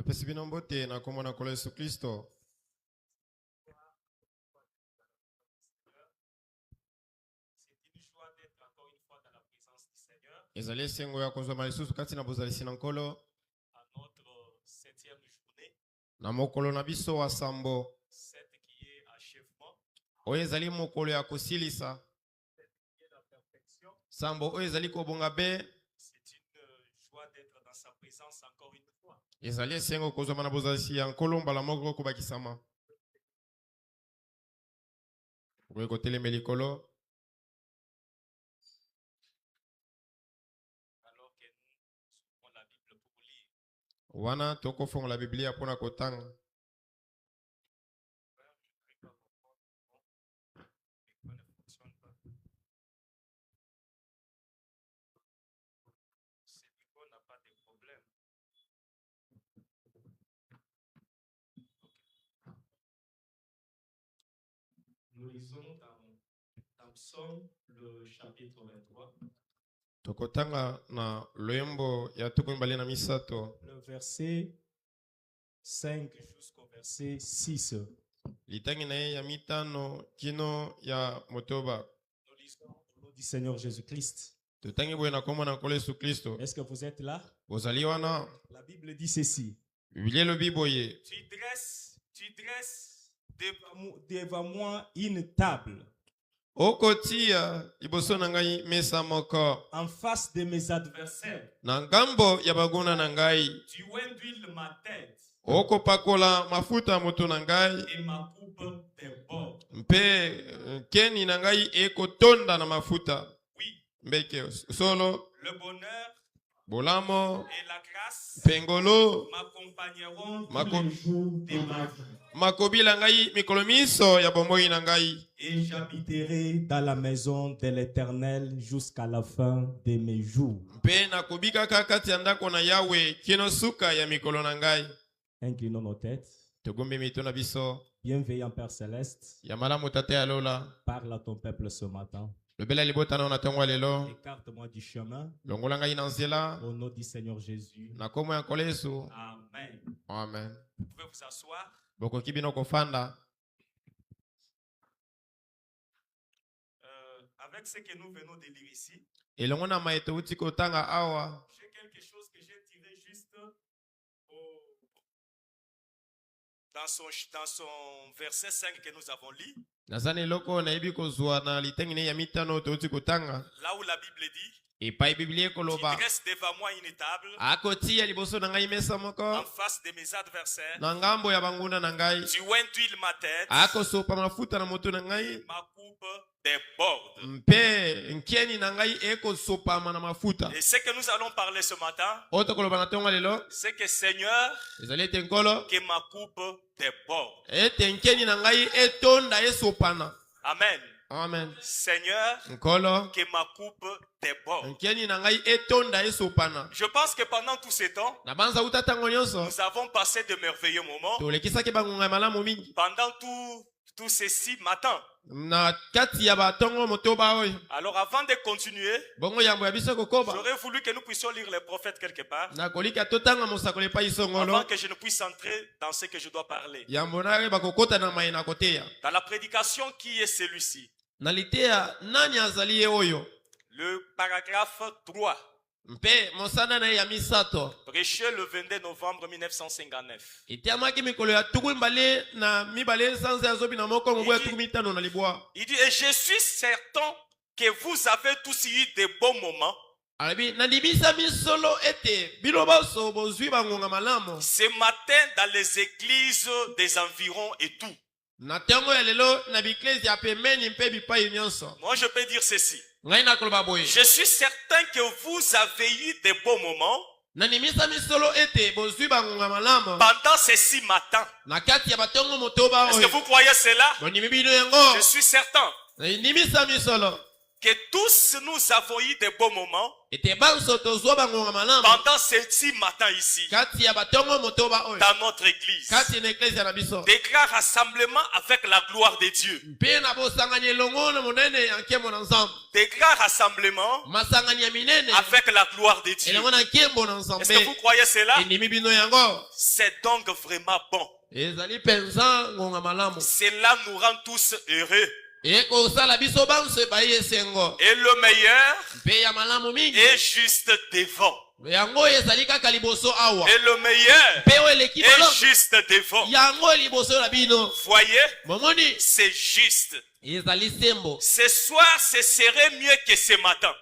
Tupesi bino mbote na kombo na nkolo Yesu Kristo. Ezali esengo ya kozwa lisusu kati na bozalisi na nkolo na mokolo na biso wa sambo oyo ezali mokolo ya kosilisa sambo oyo ezali kobonga be. Ezali esengo kozwa na bozalisi ya nkolo mbala moko kobakisama oyo kotelema likolo. Wana tokofonga la Biblia pona kotanga. Nous lisons dans Psaume, le chapitre 23. Tokotanga na loyembo ya tuku mbali na misato. Le verset 5 jusqu'au verset 6. Litangi na ya mitano kino ya motoba. Nous lisons au nom du Seigneur Jésus-Christ. Tutangi boye na kombo na nkolo Yesu Kristo. Est-ce que vous êtes là? Bozali wana. La Bible dit ceci. Biblia lobi boye. Tu dresses devant moi une table Okotia liboso na ngai mesa moko en face de mes adversaires. na ngambo ya baguna na ngai. Tu induis ma tête Okopakola mafuta moto na ngai et ma coupe déborde. mpe keni na ngai ekotonda na mafuta. Oui, Mbeke solo le bonheur bolamo et la grâce pengolo m'accompagneront Mako- tous les jours de ma vie. makobila ngai mikolo miso ya bomoi na ngai. Et j'habiterai dans la maison de l'Éternel jusqu'à la fin de mes jours. Mpe nakobikaka kati ya ndako na Yawe kino suka ya mikolo na ngai. Inclinons nos têtes. Togombi mito na biso. Bienveillant Père Céleste, Ya malamu tate ya lola. parle à ton peuple ce matin. Lobela libota na tongo lelo. Écarte-moi du chemin. Longola ngai na nzela. Au nom du Seigneur Jésus. Na komo ya nkolo Yesu. Amen. Amen. Vous pouvez vous asseoir. Bokoki bino kofanda. Avec ce que nous venons de lire ici, Elongo na maeto uti kotanga awa. j'ai quelque chose que j'ai tiré juste dans son verset 5 que nous avons lu, Nazani loko na ibi kozwa na litengi ne ya mitano to uti kotanga. là où la Bible dit, Epai Biblia tu koloba. dresses devant moi une table Akotia liboso na ngai mesa en moko. face de mes adversaires. Na ngambo ya banguna na ngai. Tu induis ma tête, Akosopa mafuta na moto na ngai. ma coupe déborde. Mpe nkeni na ngai ekosopama na mafuta. Et ce que nous allons parler ce matin, Oto koloba na tonga lelo. c'est que Seigneur, Ezali ete nkolo. que ma coupe déborde. Ete nkeni na ngai etonda esopana. Amen. Amen. Seigneur, Nkolo. que ma coupe déborde. Nkeni na ngai etonda esopana. Je pense que pendant tout ce temps, Na banza uta tango nyonso. nous avons passé de merveilleux moments. Tolekisaki bangunga malamu mingi. Pendant tout ceci matin. Na kati ya batongo motoba oyo. Alors avant de continuer, Bongo yambo ya biso kokoba. j'aurais voulu que nous puissions lire les prophètes quelque part, Na kolika totanga mosakole pa isongolo. avant que je ne puisse entrer dans ce que je dois parler. Yambo na bakokota na mai na koteya. Dans la prédication qui est celui-ci, Na litea nani azali ye oyo. le paragraphe 3, Mpe mosana na ye ya misato. prêché le 22 novembre 1959. Itiamaki mikolo ya tuku mbale na mibale sanza ya zobi na moko mbo ya tuku mitano na libwa. Il dit, et je suis certain que vous avez tous eu de bons moments Alabi na libisa misolo ete biloba so bozwi bangonga malamo. ce matin dans les églises des environs et tout. Na tengo ya lelo na biklezi ya pemeni mpe bipai nyonso. Moi, je peux dire ceci. Ngai na koloba boye. Je suis certain que vous avez eu de bons moments Na nimisa misolo ete bozwi bangonga malamo. pendant ces 6 matins. Na kati ya batongo motoba Est-ce que oyo. vous croyez cela? Bonimi bino yango. Je suis certain Na nimisa misolo. que tous nous avons eu de bons moments ete banso tozwa bangonga malamu pendant ces 10 matins ici, kati ya batongo motoba oyo dans notre église, kati na eklezia na biso des grands rassemblements avec la gloire de Dieu. mpe na bosangani elongo na monene ya nkembo na nzambe Des grands rassemblements masangani ya minene avec la gloire de Dieu. elongo na nkembo na Est-ce que nzambe vous croyez cela? endimi bino yango C'est donc vraiment bon. ezali mpenza ngonga malamu Cela nous rend tous heureux. ekosala biso banso ebai esengo Et le meilleur mpe ya malamu mingi est juste devant. yango ezali kaka liboso awa Et le meilleur mpe oyo eleki est malamu juste devant. yango liboso na bino Voyez, momoni c'est juste. ezali sembo Ce soir, ce serait mieux que ce matin.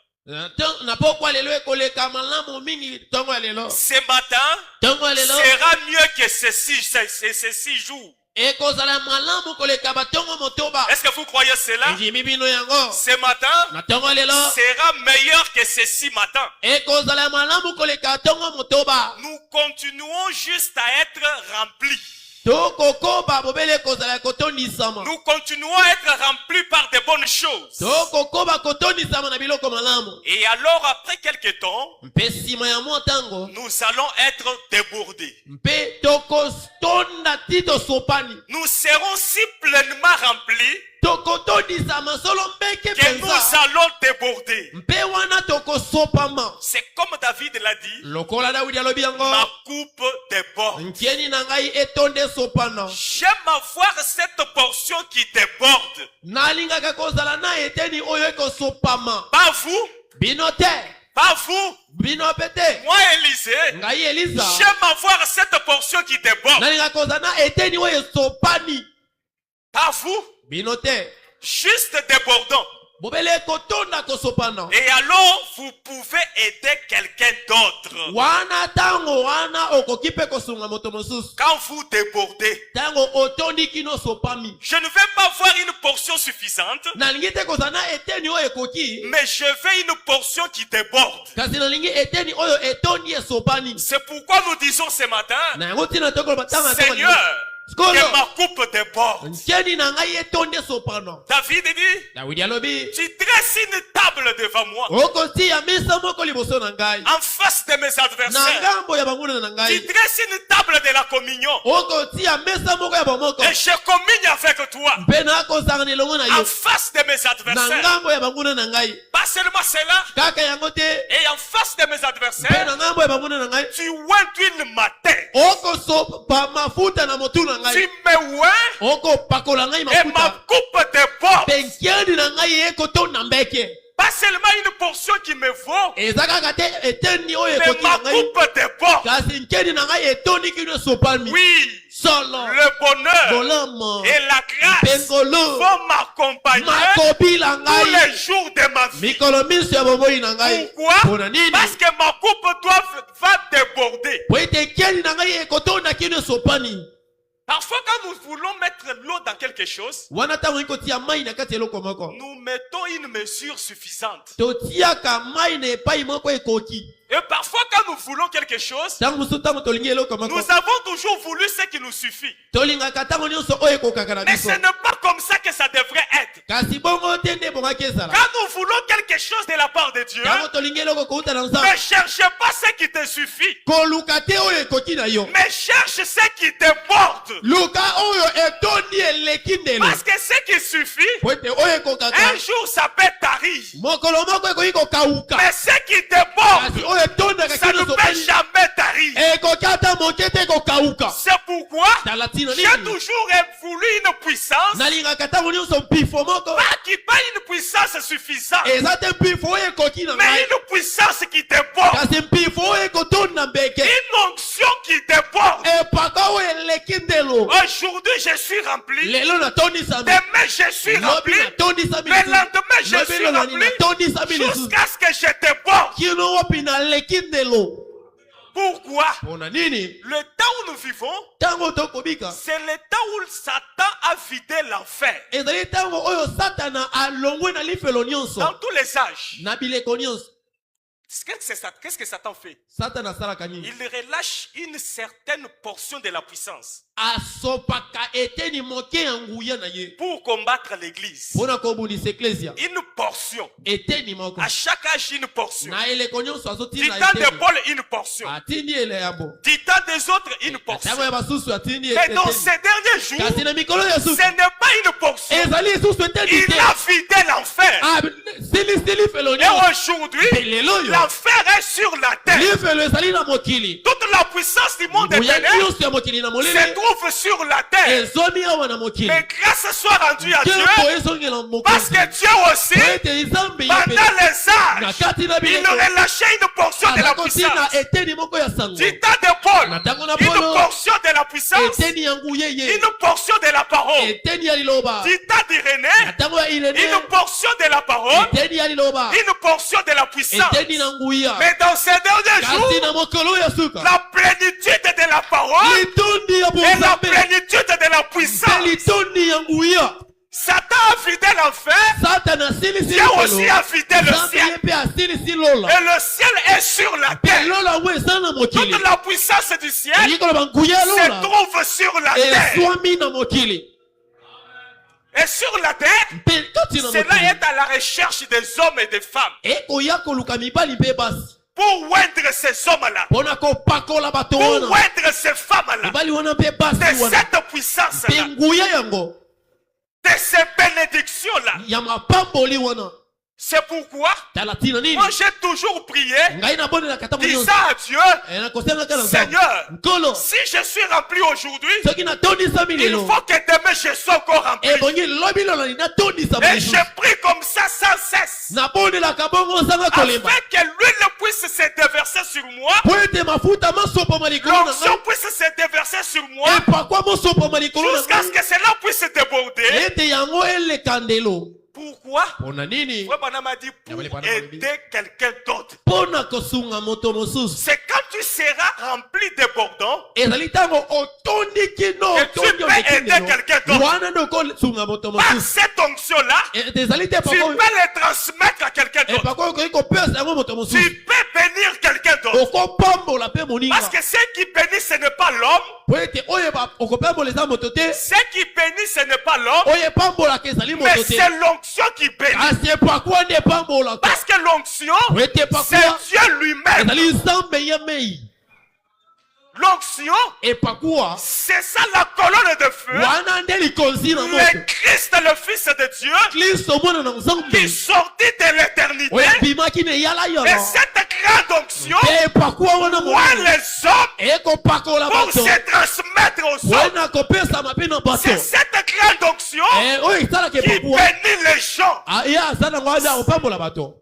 na pokwa lelo ekoleka malamu mingi ntongo ya lelo Ce matin ntongo ya lelo sera mieux que ces 6 jours. ekozala malamu koleka batongo motoba Est-ce que vous croyez cela? ndimi bino yango Ce matin na ntongo ya lelo sera meilleur que ces 6 matins. ekozala malamu koleka ntongo motoba Nous continuons juste à être remplis. tokokoba bobele ekozala kotondisama Nous continuons à être remplis par de bonnes choses. tokokoba kotondisama na biloko malamu Et alors, après quelque temps, mpe nsima ya mwa ntango nous allons être débordés. mpe tokotonda ti tosopani Nous serons si pleinement remplis tokotondisama solo mbeke que nous mpenza allons déborder. mpe wana tokosopama C'est comme David l'a dit, lokola dawidi alobi yango ma coupe déborde. ntieni na ngai etonde sopana J'aime avoir cette portion qui déborde. nalingaka kozala na eteni oyo ekosopama Pas vous, bino te pas vous, bino pe te moi Élisée. ngai eliza J'aime avoir cette portion qui déborde. nalingaka kozala na eteni oyo esopani Pas vous, bino te juste débordant. bobele ekotonda kosopana Et alors, vous pouvez aider quelqu'un d'autre. wana ntango wana okoki mpe kosunga moto mosusu Quand vous débordez, ntango otondi kino osopami je ne vais pas voir une portion suffisante, nalingi te kozala na eteni oyo ekoki mais je veux une portion qui déborde. kasi nalingi eteni oyo etondi esopani C'est pourquoi nous disons ce matin, na yango ntina tokoloba ntango Seigneur, que skolo ma coupe déborde. ntieni na ngai etonde esopana David dit, dawidi alobi tu dresses une table devant moi, okotia mesa moko liboso na ngai en face de mes na adversaires. ngambo ya banguna na Tu ngai dresses une table de la communion, okotia mesa moko ya bomoko et je communion avec toi, mpe nakozanga na elongo na en yo face de mes na adversaires. ngambo ya banguna na ngai Pas seulement cela, kaka yango te et en face de mes mpe adversaires, na ngambo ya banguna na ngai tu ointuines ma tête. okosopa mafuta na motu na Tu ngai me oins okopakola ngai et ma mafuta coupe déborde. mpe nkiani na ngai ekotonda mbeke Pas seulement une portion qui me vaut, eza kaka te eteni oyo mais ekoki ma na ngai coupe déborde. kasi nkeni na ngai etondi kino esopami Oui, solo le bonheur bolamo et la grâce pengolo vont m'accompagner makobila tous ngai les jours de ma vie. mikolo miso ya bomoi na ngai Pourquoi? mpona nini Parce que ma coupe va déborder. po ete nkeni na ngai ekotonda kino esopani Parfois, quand nous voulons mettre l'eau dans quelque chose, wana ntango ekotia mai na kati ya eloko moko nous mettons une mesure suffisante. totiaka mai na epai moko ekoki Et parfois, quand nous voulons quelque chose, ntango mosusu ntango tolingi eloko moko nous avons toujours voulu ce qui nous suffit. tolingaka ntango nyonso oyo ekokaka na Mais ce biso n'est pas comme ça que ça devrait être. kasi bongo te nde ebongaki ezala Quand nous voulons quelque chose de la part de Dieu, ntango tolingi eloko kouta na ne nzambe cherchez pas ce qui te suffit, koluka te oyo ekoki na yo mais cherche ce qui déborde. luka oyo etondi eleki ndelo Parce que ce qui suffit, po ete oyo ekokaka un jour ça peut tarir. mokolo moko ekoki kokauka Mais ce qui déborde, kasi oyo etondaka ça ne kino peut sopani jamais tarir. ekoki ata moke te kokauka C'est pourquoi tala ntina j'ai nini toujours voulu une puissance, nalingaka ntango nyonso mpifo moko pas une puissance suffisante, eza te mpifo oyo ekoki na mais ngai une puissance qui déborde, kasi mpifo oyo ekotonda mbeke une onction qui déborde. epaka oyo eleki ndelo Aujourd'hui, je suis rempli. lelo natondisami Demain, je suis rempli. lobi natondisami Le lendemain, je suis lobelolani rempli. natondisami lisusu Jusqu'à ce que je déborde. kino wapi naleki ndelo Pourquoi? mpona nini Le temps où nous vivons, ntango tokobika c'est le temps où Satan a vidé l'enfer. ezali ntango oyo satana alongwe na lifelo Dans nyonso tous les âges. na bileko nyonso Qu'est-ce que Satan fait? Satan asalaka nini? Il relâche une certaine portion de la puissance Asopaka eteni moke ya nguya na ye. pour combattre l'église. Pona kobundisa ecclesia. Une portion. Eteni moko. À chaque âge, une portion. Na eleko nyonso Du azotinda temps de eteni. Paul, une portion. Atindi ele yabo. Du temps des autres, une portion. Tango ya basusu atindi Mais dans eteni. ces derniers jours, Kasi na mikolo ya ce susu. n'est pas une portion. Ezali susu eteni Il te. a vidé l'enfer. Ah, sili felo Et nyonso. aujourd'hui, Lelo yo. l'enfer est sur la terre. Li felo ezali na mokili. Toute la puissance du monde Nguya éternel nyonso ya mokili na se molele. trouve sur la terre. Ezomi awa na mokili. Mais grâce soit rendue à Dieu Dieu, po ezongela parce mokonzi. que Dieu aussi, Ete izambe pendant yepe. les Na âges, kati na il bileko. relâchait une portion de la Azakotina puissance. eteni moko ya sango. Du temps de Paul, Na tango na une Polo. portion de la puissance, Eteni ya nguye ye. une portion de la parole. Eteni ya liloba. Du temps Na d'Irénée, tango ya Irene. une portion de la parole, Eteni ya liloba. une portion de la puissance. Eteni na nguya. Mais dans ces derniers Kasi jours, na mokolo ya suka. la plénitude de la parole Litondi ya et la bonzambe. plénitude de la puissance. Litondi ya nguya. Satan a vidé l'enfer, Satan asilisi Dieu aussi a vidé le Nzambe ye ciel. mpe asilisi lola. Et le ciel est sur la Mpe terre. lola ngo eza na mokili. Toute la puissance du ciel Elingi koloba nguya se lola. trouve sur la terre. Eswami na mokili. Et sur la terre, Mpe kati na cela mokili. est à la recherche des hommes et des femmes Ekoya koluka mibali mpe basi. pour oindre ces hommes-là, Mpona kopakola bato pour wana. oindre ces femmes-là Mibali wana mpe basi de wana. cette puissance-là, Mpe nguya yango. de ces bénédictions-là. Ya mapamboli wana. C'est pourquoi Tala tina nini? moi j'ai toujours prié, Ngai nabonelaka ntango nyonso. disant à Dieu, Nakosengaka na Nzambe. Seigneur, Nkolo. si je suis rempli aujourd'hui, Soki natondisami il lelo. faut que demain je sois encore rempli. Ebongi lobi lola ni natondisama Et lisusu. je prie comme ça sans cesse, Nabonelaka bongo ozanga kolemba. afin que l'huile puisse se déverser sur moi, Po ete mafuta masopoma likolo na l'onction ngai. puisse se déverser sur moi, Epakwa mosopoma likolo na jusqu'à ce ngai. que cela puisse déborder. Ete yango eleka ndelo. Pourquoi? Pona nini? Frère Branham a dit pour Yabali Branham aider quelqu'un d'autre. Pona kosunga moto mosusu. C'est quand tu seras rempli débordant Ezali ntango otondi kino que tu otondi peux aider ondeki quelqu'un ndelo. d'autre. Wana nde okosunga moto Par mosusu. cette onction-là, Ezali te tu peux pako. les transmettre à quelqu'un d'autre. Epakwa okoki kopesa yango moto mosusu. Tu peux bénir quelqu'un d'autre. Okopambola mpe moninga. Parce que ceux qui bénissent, ce n'est pas l'homme. Po ete oyo okopambola eza moto te. Ceux qui bénissent, ce n'est pas l'homme. Oyo epambolaka ezali Mais moto te. c'est l'onction qui bénit. Kasi epakwa nde epambolaka. Parce que l'onction, Po ete c'est epakwa Dieu lui-même. ezali nzambe ye mei. L'onction, Epakwa c'est ça la colonne de feu. wana nde likonzi na moto. Le Christ, le Fils de Dieu, Kristo mwana na qui nzambe sortit de l'éternité. oyo abimaki na eyala Et yala. cette grande onction Mpe epakwa wana voit monene les hommes ekopakola pour bato se transmettre aux hommes. wana kopesama mpe na bato. C'est cette grande onction Oyo esalaka qui epakwa bénit les gens. ye aza nango wana akopambola bato.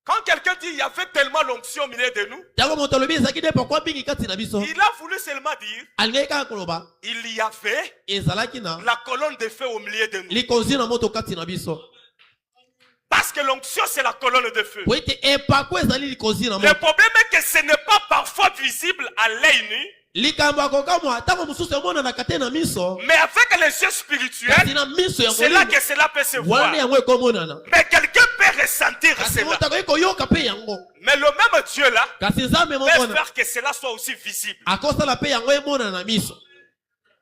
Quand quelqu'un dit il y avait tellement l'onction au milieu de nous, ntango moto alobi ezalaki nde epakwa mingi kati na biso il a voulu seulement dire alingaki kaka koloba il y avait ezalaki na la colonne de feu au milieu de nous. likonzi na moto kati na biso. Parce que l'onction c'est la colonne de feu. Po ete epakwa ezali likonzi na Le moto. problème est que ce n'est pas parfois visible à l'œil nu, likambo akokamwa ntango mosusu emonanaka te na miso. mais avec les yeux Kasi spirituels, na miso ya c'est là molimo que cela peut se voir. wana nde yango ekomonana. Mais quelqu'un peut ressentir Kasi cela. moto akoki koyoka mpe yango. Mais le même Dieu là Kasi nzambe moko peut wana faire que cela soit aussi visible. akosala mpe yango emonana na miso.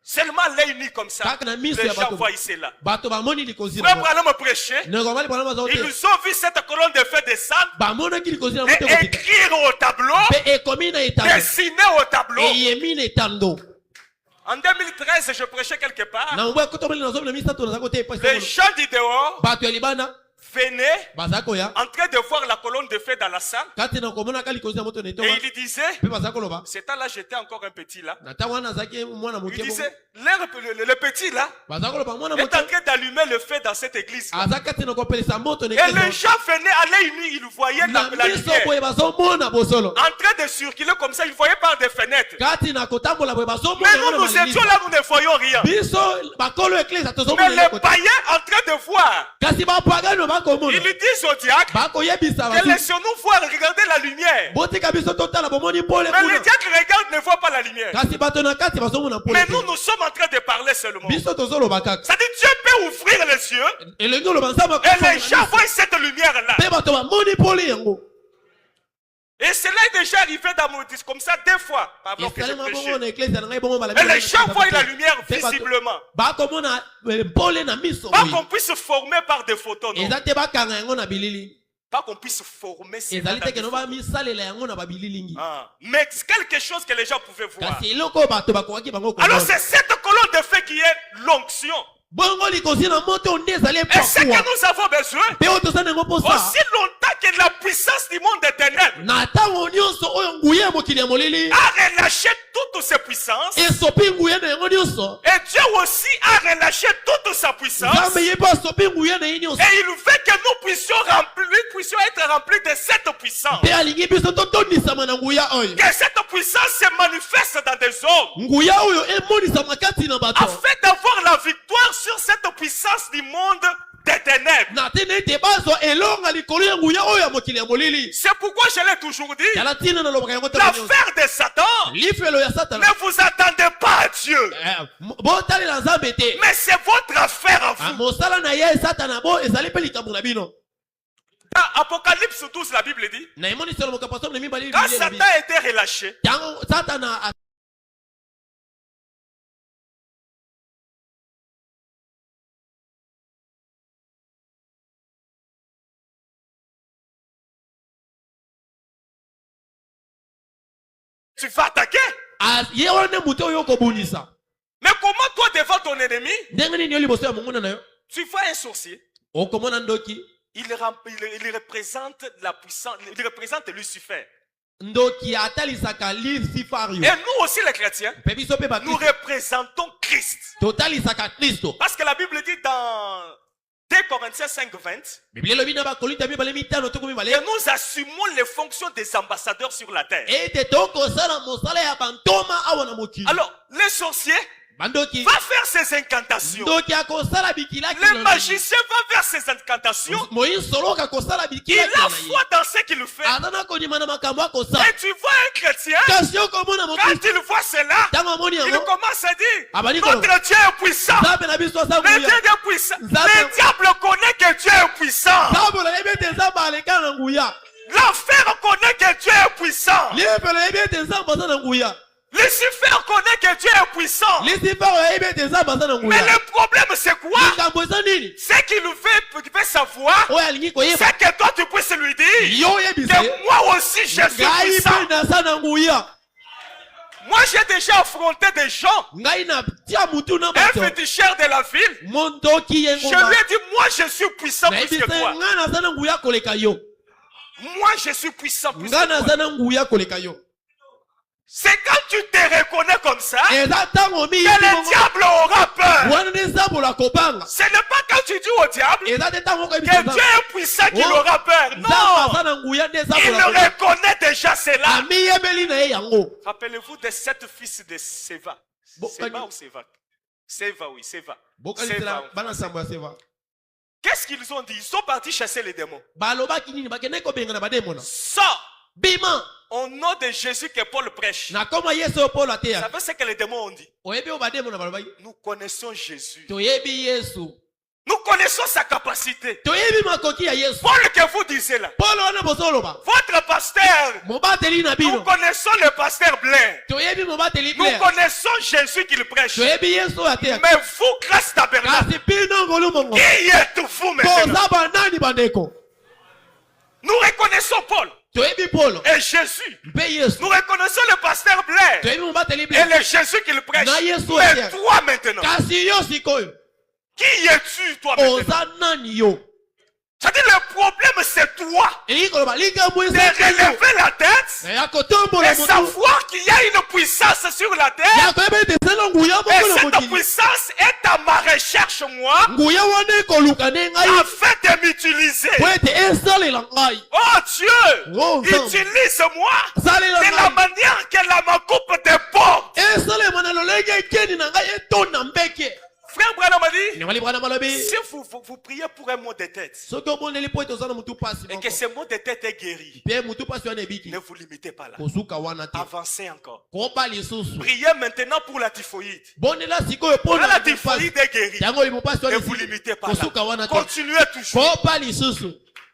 Seulement l'œil nu comme ça, Kaka na les miso ya gens bato voient cela. bato bamoni likonzi na Frère moto. Branham prêchait, Nengomali bwana mazo ils te ont vu cette colonne de feu descendre bamonaki likonzi na et moto ekopita. écrire au tableau, Mpe ekomi na etando dessiner au tableau. eyemi na etando. En 2013, je prêchais quelque part. na mbo ekotomeli na zomi na misato naza kote Les epasi gens du dehors bato ya libanda venaient baza koya en train de voir la colonne de feu dans la salle. kati na komonaka likonzi na moto na Et etonga il disait, mpe baza koloba ce temps-là, j'étais encore un petit là. na ntango wana azalaki mwana Il moke moko. disait, le petit là baza koloba mwana est en moke train d'allumer le feu dans cette église. aza kati na kopelisa moto na Et les eklesia. gens venaient à l'œil nu, ils voyaient na la miso lumière. boye bazomona bosolo En train de circuler comme ça, ils voyaient par des fenêtres. kati na kotambola boye bazomona Mais yango nous, na nous étions malilisa. là, nous ne voyons rien. biso bakolo eklesia Mais tozomona les yango te. païens en train de voir, kasi bapagano bakomona ils disent au diacre bakoyebisa que bato laissons-nous voir, regardez la lumière. botika biso totala bomoni pole Mais le kuna diacre regarde, ne voit pas la lumière. kasi bato na kati bazomona pole Mais te. nous, nous sommes en train de parler seulement. biso tozoloba kaka Ça dit Dieu peut ouvrir les yeux elengi oloba nzambe et les gens voient cette lumière-là. mpe bato bamoni pole yango Et cela est déjà arrivé dans mon disque comme ça 2 fois. Avant que je prêchais. Et les gens voient la lumière visiblement. Pas qu'on puisse former par des photos, non. Pas qu'on puisse former ces mais quelque chose que les gens pouvaient voir. Alors c'est cette colonne de feu qui est l'onction. Et ce que nous avons besoin, aussi longtemps que la puissance du monde des ténèbres a relâché toutes ses puissances, et Dieu aussi a relâché toute sa puissance, et il veut que nous puissions être remplis de cette puissance, que cette puissance se manifeste dans des hommes, afin d'avoir la victoire sur cette puissance du monde des ténèbres. C'est pourquoi je l'ai toujours dit, l'affaire de Satan, ne vous attendez pas à Dieu, mais c'est votre affaire à vous. Dans Apocalypse 12, la Bible dit, quand Satan a été relâché, tu vas attaquer. Mais comment toi devant ton ennemi, tu vois un sorcier, il représente la puissance, il représente Lucifer. Et nous aussi les chrétiens, nous représentons Christ. Parce que la Bible dit dans 2 Corinthiens 5:20, que nous assumons les fonctions des ambassadeurs sur la terre. Alors, les sorciers va faire ses incantations. Le magicien va faire ses incantations. Il a foi dans ce qu'il fait. Et tu vois un chrétien, quand il voit cela, il commence à dire, notre Dieu est puissant. Le Dieu est puissant. Le diable connaît que Dieu est puissant. L'enfer connaît que Dieu est puissant. Lucifer connaît que Dieu est puissant. Mais le problème c'est quoi? Ce qu'il veut savoir, c'est que toi tu puisses lui dire que moi aussi je suis puissant. Moi j'ai déjà affronté des gens, un féticheur de la ville. Je lui ai dit, moi je suis puissant plus que toi. Moi je suis puissant plus que toi. C'est quand tu te reconnais comme ça que le diable aura peur. Ce n'est pas quand tu dis au diable que Dieu est puissant qu'il aura peur. Non, il reconnaît déjà cela. Rappelez-vous des 7 fils de Séva. Séva ou Séva? Séva, oui, Séva. Qu'est-ce qu'ils ont dit? Ils sont partis chasser les démons. Sors! Au nom de Jésus que Paul prêche. Ça veut dire ce que les démons ont dit. Nous connaissons Jésus. Nous connaissons sa capacité. Paul que vous disiez là, votre pasteur, nous connaissons le pasteur Blair. Nous connaissons Jésus qu'il prêche. Mais vous, grâce tabernacle, qui êtes-vous maintenant? Nous reconnaissons Paul et Jésus. Nous reconnaissons le pasteur Blair et le Jésus qu'il prêche. Mais toi maintenant, qui es-tu toi maintenant? C'est-à-dire le problème c'est toi de relever la tête et savoir qu'il y a une puissance sur la terre. Et cette puissance est à ma recherche moi afin de m'utiliser. Oh Dieu, utilise-moi de la manière que ma coupe te porte. Frère Branham a dit, si vous priez pour un mot de tête et que ce mot de tête est guéri, ne vous limitez pas là. Avancez encore. Priez maintenant pour la typhoïde. Quand la typhoïde est guérie, ne vous limitez pas là. Continuez toujours.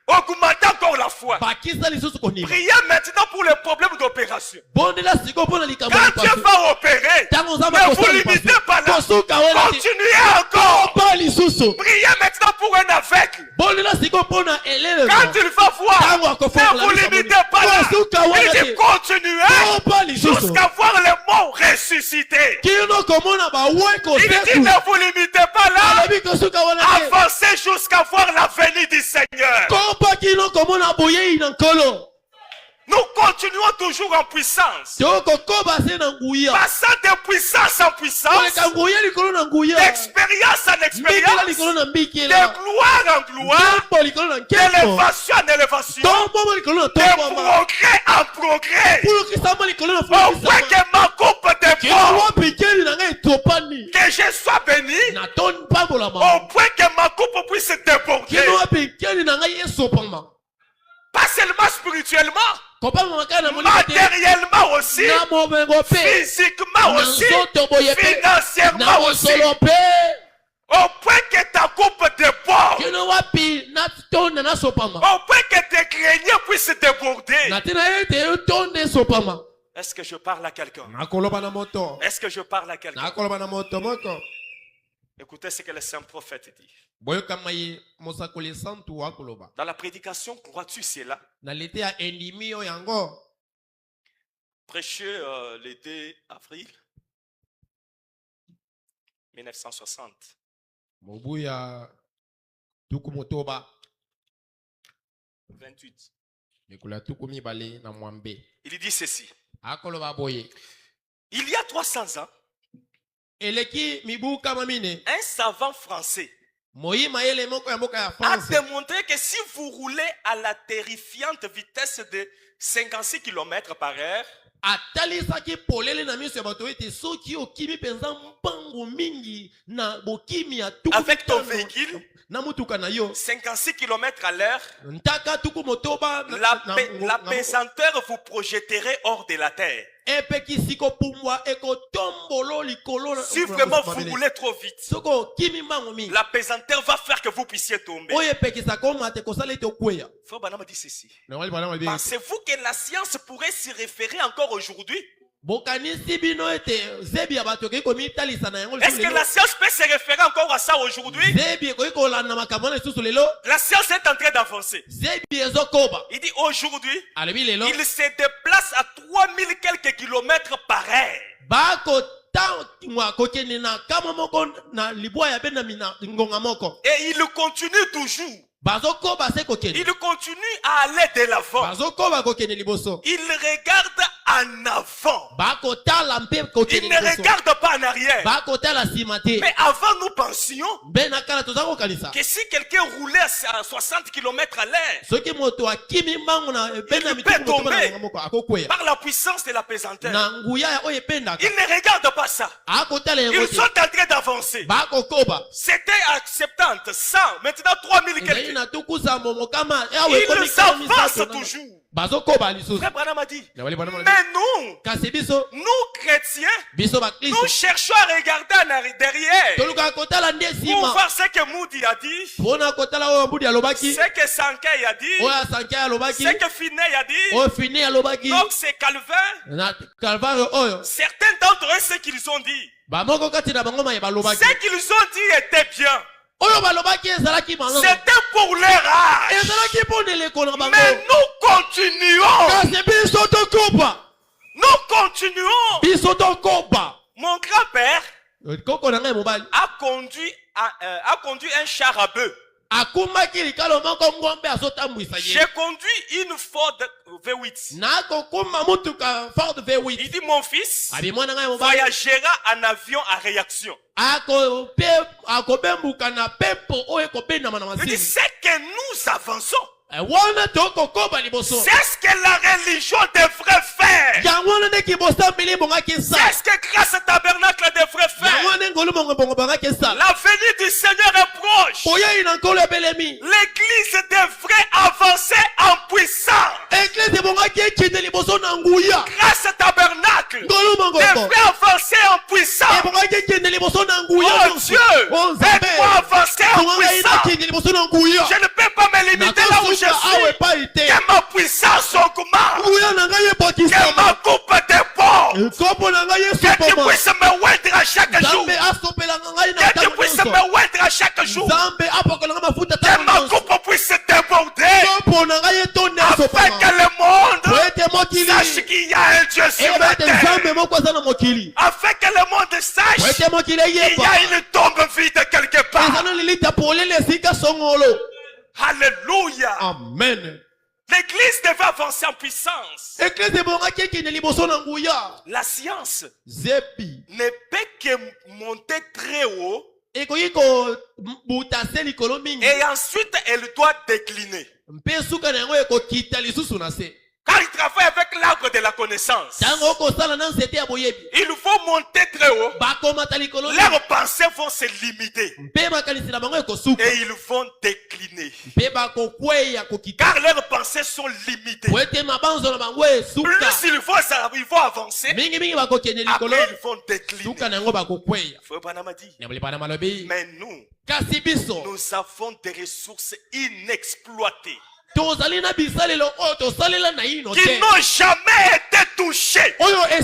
Augmentez encore la foi. Priez maintenant pour les problèmes d'opération. Quand Dieu va opérer, ne vous limitez pas là. Continuez encore. Priez maintenant pour un aveugle. Quand il va voir, ne vous limitez pas là. Il dit continuez jusqu'à voir les morts ressuscités. Il dit ne vous limitez pas là. Avancez jusqu'à voir la venue du Seigneur. Nous continuons toujours en puissance. Passant de puissance en puissance, d'expérience en expérience, de gloire en gloire, d'élévation en élévation, de progrès en progrès, au point que ma coupe déborde, que je sois béni, au point que ma coupe puisse déborder. Pas seulement spirituellement, matériellement aussi, physiquement aussi, financièrement aussi, au point que ta coupe déborde, au point que tes greniers puissent déborder. Est-ce que je parle à quelqu'un? Est-ce que je parle à quelqu'un? Écoutez ce que le saint prophète dit. Dans la prédication, crois-tu cela? Prêché l'été avril 1960. Mobuya 28. Il dit ceci. Il y a 300 ans, un savant français a démontré que si vous roulez à la terrifiante vitesse de 56 km par heure, avec ton véhicule, 56 km à l'heure, la pesanteur vous projetterait hors de la terre. Si vraiment vous roulez trop vite, la pesanteur va faire que vous puissiez tomber. Frère Branham dit ceci. Pensez-vous que la science pourrait s'y référer encore aujourd'hui? Est-ce que la science peut se référer encore à ça aujourd'hui? La science est en train d'avancer. Il dit aujourd'hui, il se déplace à 3000 quelques kilomètres par heure. Et il continue toujours. Il continue à aller de l'avant. Il regarde en avant. Il ne regarde pas en arrière. Mais avant nous pensions que si quelqu'un roulait à 60 km à l'heure, il peut tomber par la puissance de la pesanteur. Il ne regarde pas ça. Ils sont en train d'avancer. C'était à 70, 100, maintenant 3000 quelques. Ils avancent toujours. Frère Branham a dit, mais nous chrétiens, nous cherchons à regarder en derrière pour voir ce que Moody a dit, ce que Sankei a dit, ce que Finney a dit. Donc c'est Calvin. Certains d'entre eux, ce qu'ils ont dit, ce qu'ils ont dit était bien. C'était pour leur âge. Mais nous continuons. Nous continuons. Mon grand-père a conduit un char à bœuf. J'ai conduit une Ford V8. Il dit mon fils voyagera en avion à réaction. Il dit c'est que nous avançons. C'est ce que la religion devrait faire. C'est ce que grâce au tabernacle devrait faire. La venue du Seigneur est proche. L'église devrait avancer en puissance. Grâce au tabernacle devrait avancer en puissance. Oh Dieu, aide-moi à avancer en puissance. Je ne peux pas me limiter là où je Que tu puisses me oindre à chaque jour. Que tu puisses me oindre à chaque jour. Que ma coupe puisse déborder. Afin que le monde sache qu'il y a un Dieu sur la terre. Afin que le monde sache qu'il y a une tombe vide quelque part. Alléluia. Amen. L'église devait avancer en puissance. La science ne peut que monter très haut. Et ensuite, elle doit décliner. Car il travaille avec l'arbre de la connaissance. Il faut monter très haut. Leurs pensées vont se limiter. Et ils vont décliner. Car leurs pensées sont limitées. Plus il faut avancer, après ils vont décliner. Mais nous avons des ressources inexploitées qui n'ont jamais été touchées. Celle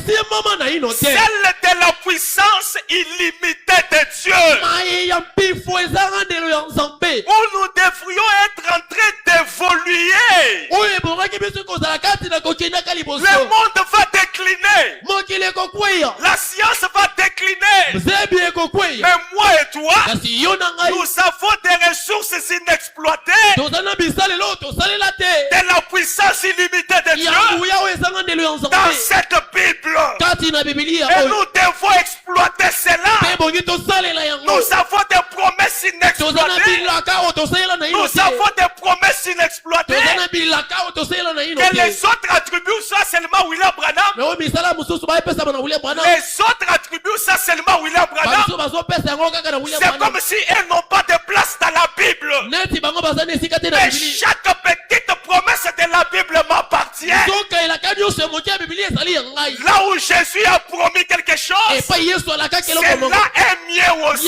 de la puissance illimitée de Dieu. Où nous devrions être en train d'évoluer. Le monde va décliner. La science va décliner. Mais moi et toi, nous avons des ressources inexploitées. De la puissance illimitée de Dieu dans cette Bible. Et nous devons exploiter cela. Nous avons des promesses inexploitées. Nous avons des promesses inexploitées. Que les autres attributs soient seulement William Branham. Les autres attributs soient seulement William Branham. C'est comme si elles n'ont pas de place dans la Bible. Mais chaque petite promesse de la Bible m'appartient. Là où Jésus a promis quelque chose, cela est mieux aussi.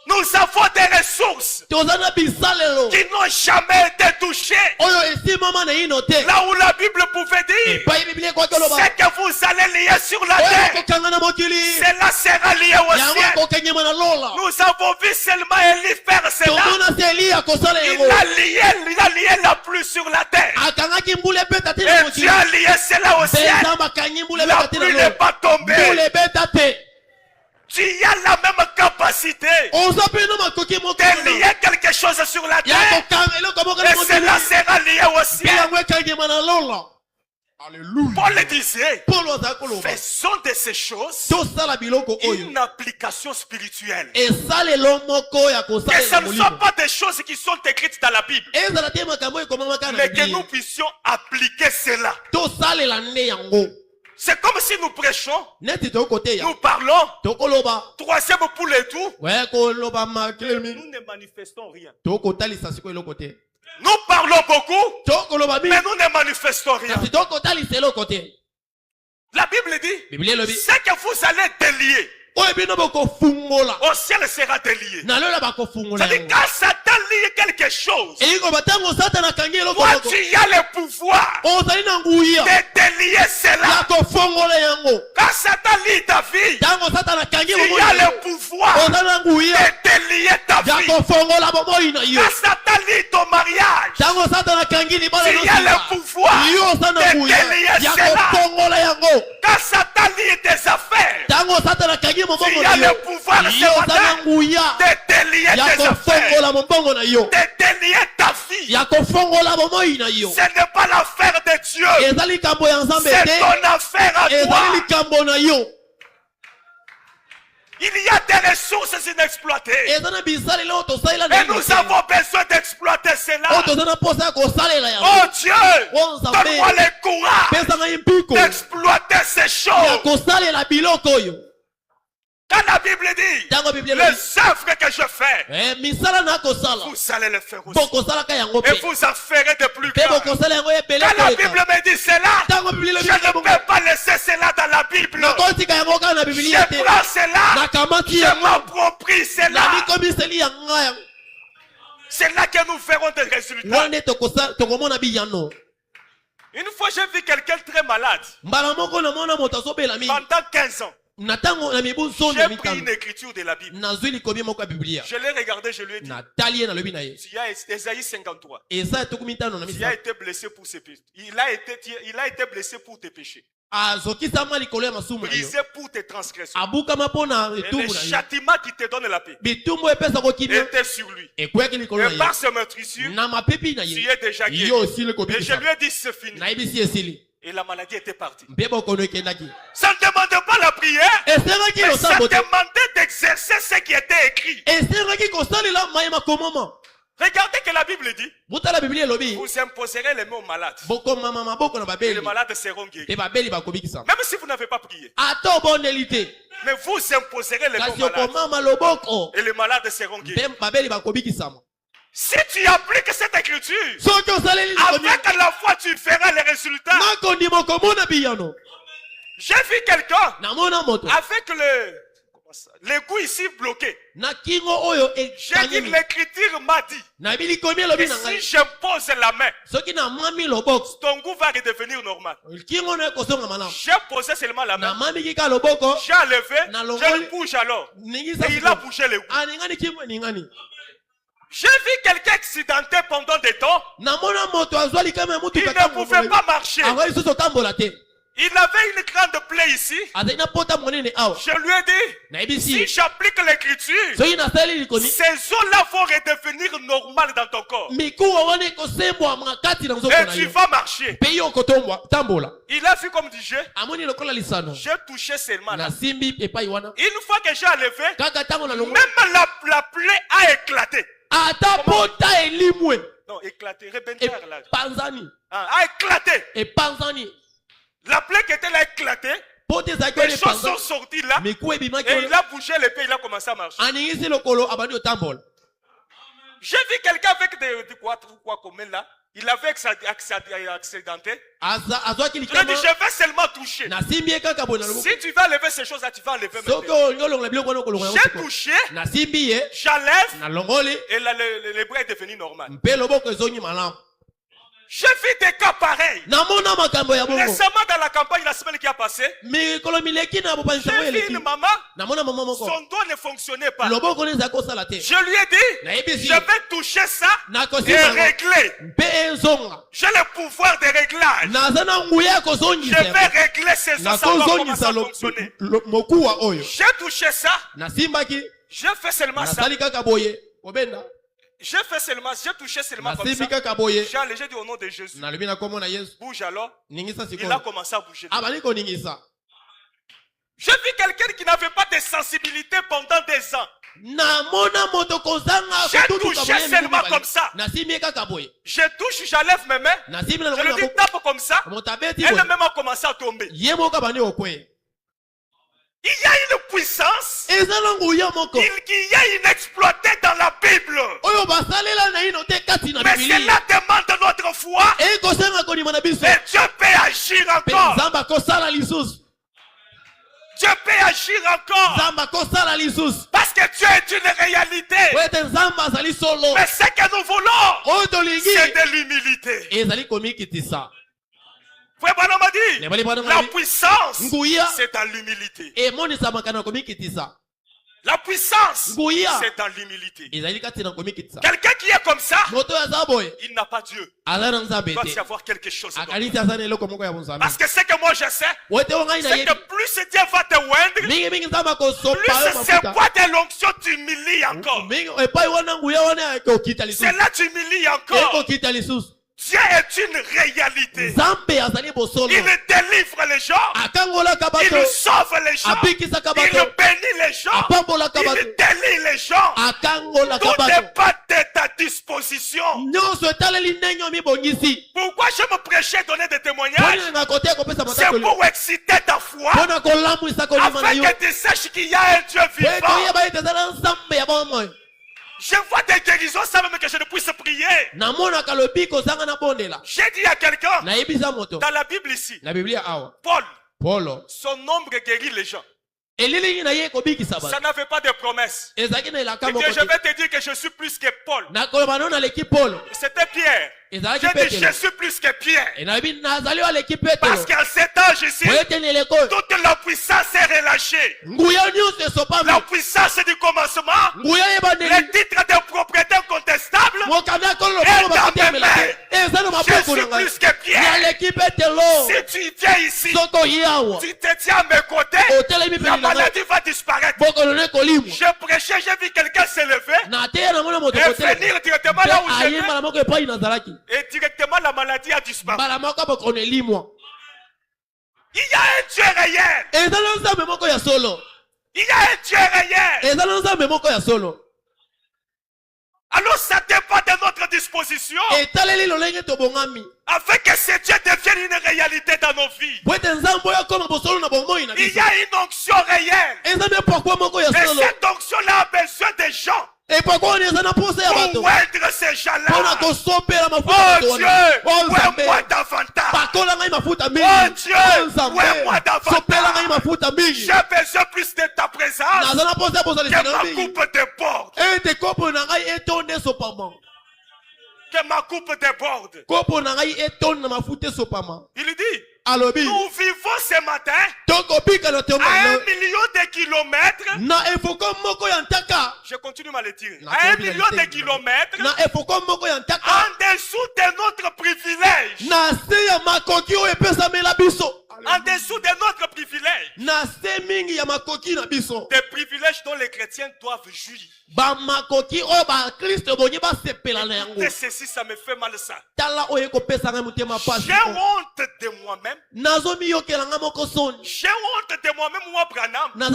Nous avons des ressources qui n'ont jamais été touchées. Là où la Bible pouvait dire, c'est que vous allez lier sur la terre, cela sera lié au ciel. Nous avons vu seulement Élie faire cela. Il a lié la pluie sur la terre. Et Dieu a lié cela au ciel. La pluie n'est pas tombée. Tu as la même capacité de lier quelque chose sur la terre et cela sera lié au ciel. Alléluia. Paul disait, faisons de ces choses une application spirituelle. Et ce ne sont pas des choses qui sont écrites dans la Bible, mais que nous puissions appliquer cela. C'est comme si nous prêchons, nous parlons, troisième pour les tout, nous ne manifestons rien. Nous parlons beaucoup, mais nous ne manifestons rien. La Bible dit, c'est que vous allez délier, au ciel sera délié. C'est-à-dire quand Satan lie quelque chose, toi tu as le pouvoir de délier cela. Quand Satan lie ta vie, tu as le pouvoir de délier ta vie. Quand Satan lie ton mariage, tu as le pouvoir de délier cela. Quand Satan lie tes affaires, tu as le pouvoir ce matin de délier tes affaires, de délier ta vie. Ce n'est pas l'affaire de Dieu, c'est ton affaire à toi. Il y a des ressources inexploitées. Et nous avons besoin d'exploiter cela. Oh Dieu, donne-moi le courage d'exploiter ces choses. Quand la Bible dit, les œuvres que je fais, vous allez les faire aussi. Et vous en ferez de plus grands. Quand la Bible me dit cela, je ne peux pas laisser cela dans la Bible. Je prends cela, je m'approprie cela. C'est là que nous ferons des résultats. Une fois, j'ai vu quelqu'un très malade. Pendant 15 ans. J'ai pris une écriture de la Bible. Je l'ai regardé, je lui ai dit. Tu as Ésaïe 53. Tu as été blessé pour ses péchés. Il a été blessé pour tes péchés. Brisé pour tes transgressions. Et le châtiment qui te donne la paix était sur lui. Et par ce meurtrissure, tu es déjà guéri. Et je lui ai dit c'est fini. Et la maladie était partie. Ça ne demandait pas la prière, mais ça demandait d'exercer ce qui était écrit. Regardez que la Bible dit. Vous imposerez les mains aux malades. Et les malades seront guéris. Même si vous n'avez pas prié. Mais vous imposerez les mains aux malades. Et les malades seront guéris. Si tu appliques cette écriture, avec la foi tu feras les résultats. J'ai vu quelqu'un avec le goût ici bloqué. J'ai dit l'écriture m'a dit que si j'impose la main, ton goût va redevenir normal. J'ai posé seulement la main. J'ai enlevé, je le bouge alors. Et il a bougé le goût. J'ai vu quelqu'un accidenté pendant des temps. Il ne pouvait pas marcher. Il avait une grande plaie ici. Je lui ai dit, si j'applique l'écriture, ces eaux-là vont redevenir normales dans ton corps. Et tu vas marcher. Il a fait comme du jeu. J'ai touché seulement là. Une fois que j'ai enlevé, même la plaie a éclaté. Non, éclaté, rebentir là. A éclaté. La plaie qui était là éclatée. Les choses sont sorties là. Et il a bougé l'épée, il a commencé à marcher. J'ai vu quelqu'un avec des quoi comme là. Il avait accidenté. Je lui ai dit, je vais seulement toucher. Si tu vas lever ces choses-là, tu vas enlever maintenant. J'ai touché, j'enlève, et le bras est devenu normal. J'ai vu des cas pareils. Récemment dans la campagne, la semaine qui a passé, j'ai vu une maman, son doigt ne fonctionnait pas. Je lui ai dit, je vais toucher ça et régler. J'ai le pouvoir de réglage. Je vais régler ces os, ça va commencer à fonctionner. J'ai touché ça, j'ai fait seulement ça. J'ai touché seulement comme ça. J'ai allégé dit au nom de Jésus. Bouge alors. Il a commencé à bouger. J'ai vu quelqu'un qui n'avait pas de sensibilité pendant des ans. J'ai touché seulement comme ça. Je touche, j'enlève mes mains. Je lui dis tape comme ça. Elle-même a commencé à tomber. Il y a une puissance qu'il y a une exploitée dans la Bible. Mais cela demande notre foi. Et Dieu peut agir encore. Dieu peut agir encore. Parce que Dieu est une réalité. Mais ce que nous voulons, c'est de l'humilité. Frère m'a dit, la puissance, c'est dans l'humilité. La puissance, c'est dans l'humilité. Quelqu'un qui est comme ça, il n'a pas Dieu. Il doit y avoir quelque chose. Parce que ce que moi je sais, c'est que plus Dieu va te oindre, plus c'est quoi de l'onction t'humilie encore. C'est là tu humilies encore. Dieu est une réalité. Il délivre les gens. Il sauve les gens. Il bénit les gens. Il délie les gens. Tout n'est pas de ta disposition. Pourquoi je me prêchais donner des témoignages? C'est pour exciter ta foi. Afin que tu saches qu'il y a un Dieu vivant. Je vois des guérisons sans même que je ne puisse prier. J'ai dit à quelqu'un, dans la Bible ici, Paul, son ombre guérit les gens. Ça n'avait pas de promesse. Et que je vais te dire que je suis plus que Paul. C'était Pierre. J'ai dit je suis plus que Pierre. Parce qu'à cet âge ici, toute la puissance est relâchée. La puissance du commencement, le titre de propriété incontestable est dans mes mains. Je suis plus que Pierre. Si tu viens ici, tu te tiens à mes côtés, la maladie va disparaître. Je prêchais, j'ai vu quelqu'un se lever et venir directement là où j'étais. Et directement la maladie a disparu. Il y a un Dieu réel. Il y a un Dieu réel. Alors ça dépend de notre disposition. Afin que ce Dieu devienne une réalité dans nos vies. Il y a une onction réelle. Et cette onction-là a besoin des gens. Pour oindre ces gens-là. Oh Dieu, ouais-moi davantage. Oh Dieu, ouais-moi davantage. J'ai besoin plus de ta présence que ma coupe déborde. Que ma coupe déborde. Il dit, nous vivons ce matin à 1 million de kilomètres. Je continue à le dire. À 1 million de kilomètres en dessous de notre privilège. En dessous de notre privilège. Des privilèges dont les chrétiens doivent jouir. Et ceci, ça me fait mal ça. J'ai honte de moi-même. J'ai honte de moi-même, moi, Branham. Quand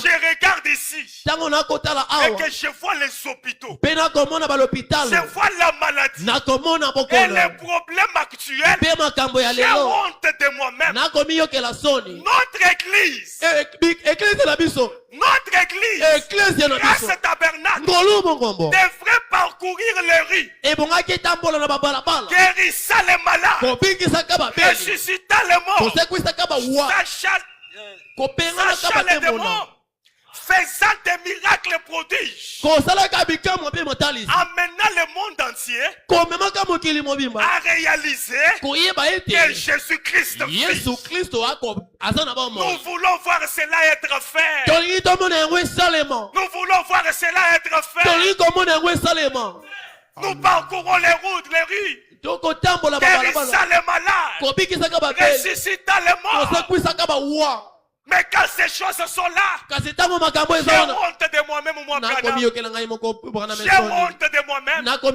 je regarde ici et que je vois les hôpitaux, je vois la maladie et les problèmes actuels, j'ai honte de moi-même. Notre église, grâce au tabernacle, devrait parcourir les rues, guérissant les malades, ressuscitant les morts, sachant les démons, faisant des miracles prodiges, amenant le monde entier à réaliser que Jésus-Christ vit. Nous voulons voir cela être fait. Nous voulons voir cela être fait. Nous parcourons les routes, les rues, guérissant les malades, ressuscitant les morts. Mais quand ces choses sont là, j'ai honte de moi-même, moi, Branham. J'ai honte de moi-même quand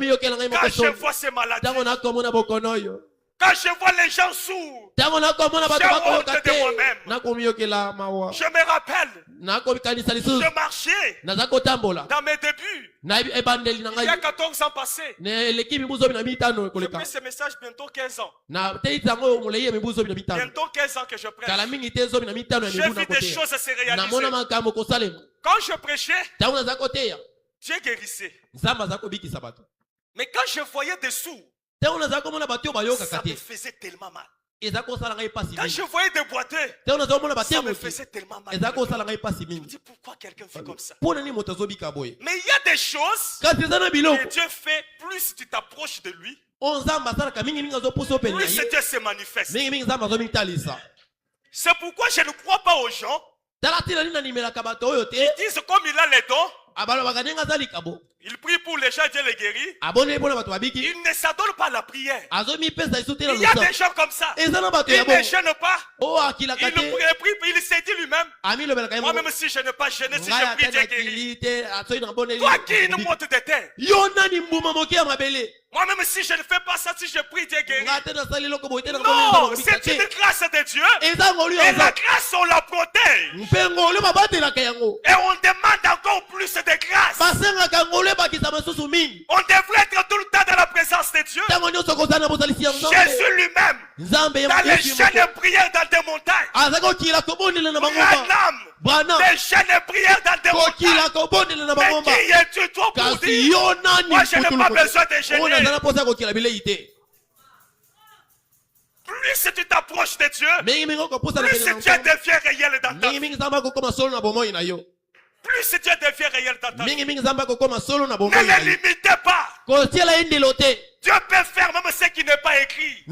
je vois ces maladies. Quand je vois les gens sourds, j'ai honte de moi-même. Je me rappelle, je marchais dans mes débuts. Il y a 14 ans passés. J'ai pris ce message bientôt 15 ans. Bientôt 15 ans que je prêche. J'ai vu des choses se réaliser. Quand je prêchais, Dieu guérissait. Mais quand je voyais des sourds, ça me faisait tellement mal. Quand je voyais des boiteux, ça me faisait tellement mal. Je me dis pourquoi quelqu'un fait comme ça. Mais il y a des choses que Dieu fait, plus tu t'approches de lui, plus Dieu se manifeste. C'est pourquoi je ne crois pas aux gens. Ils disent comme il a les dons. Il prie pour les gens, Dieu les guérit. Il ne s'adonne pas à la prière. Il y a des gens comme ça. Ils ne gênent pas. Il prie, il s'est dit lui-même. Moi-même si je n'ai pas gêné, si je prie, Dieu guérit. Toi qui es une monte de terre. Moi-même si je ne fais pas ça, si je prie, Dieu guérit. Non, c'est une grâce de Dieu. Et la grâce, on la protège. Et on demande encore plus de grâce. On devrait être tout le temps dans la présence de Dieu. Jésus lui-même, dans les chaînes de prière dans des montagnes. Branham, les chaînes de prière dans des montagnes. Mais qui es-tu toi pour dire? Moi je n'ai pas besoin de gêner. Plus tu t'approches de Dieu, plus Dieu devient réel dans ta vie. Plus Dieu devient réel dans ta vie. Ne le limitez pas. Dieu peut faire même ce qui n'est pas écrit.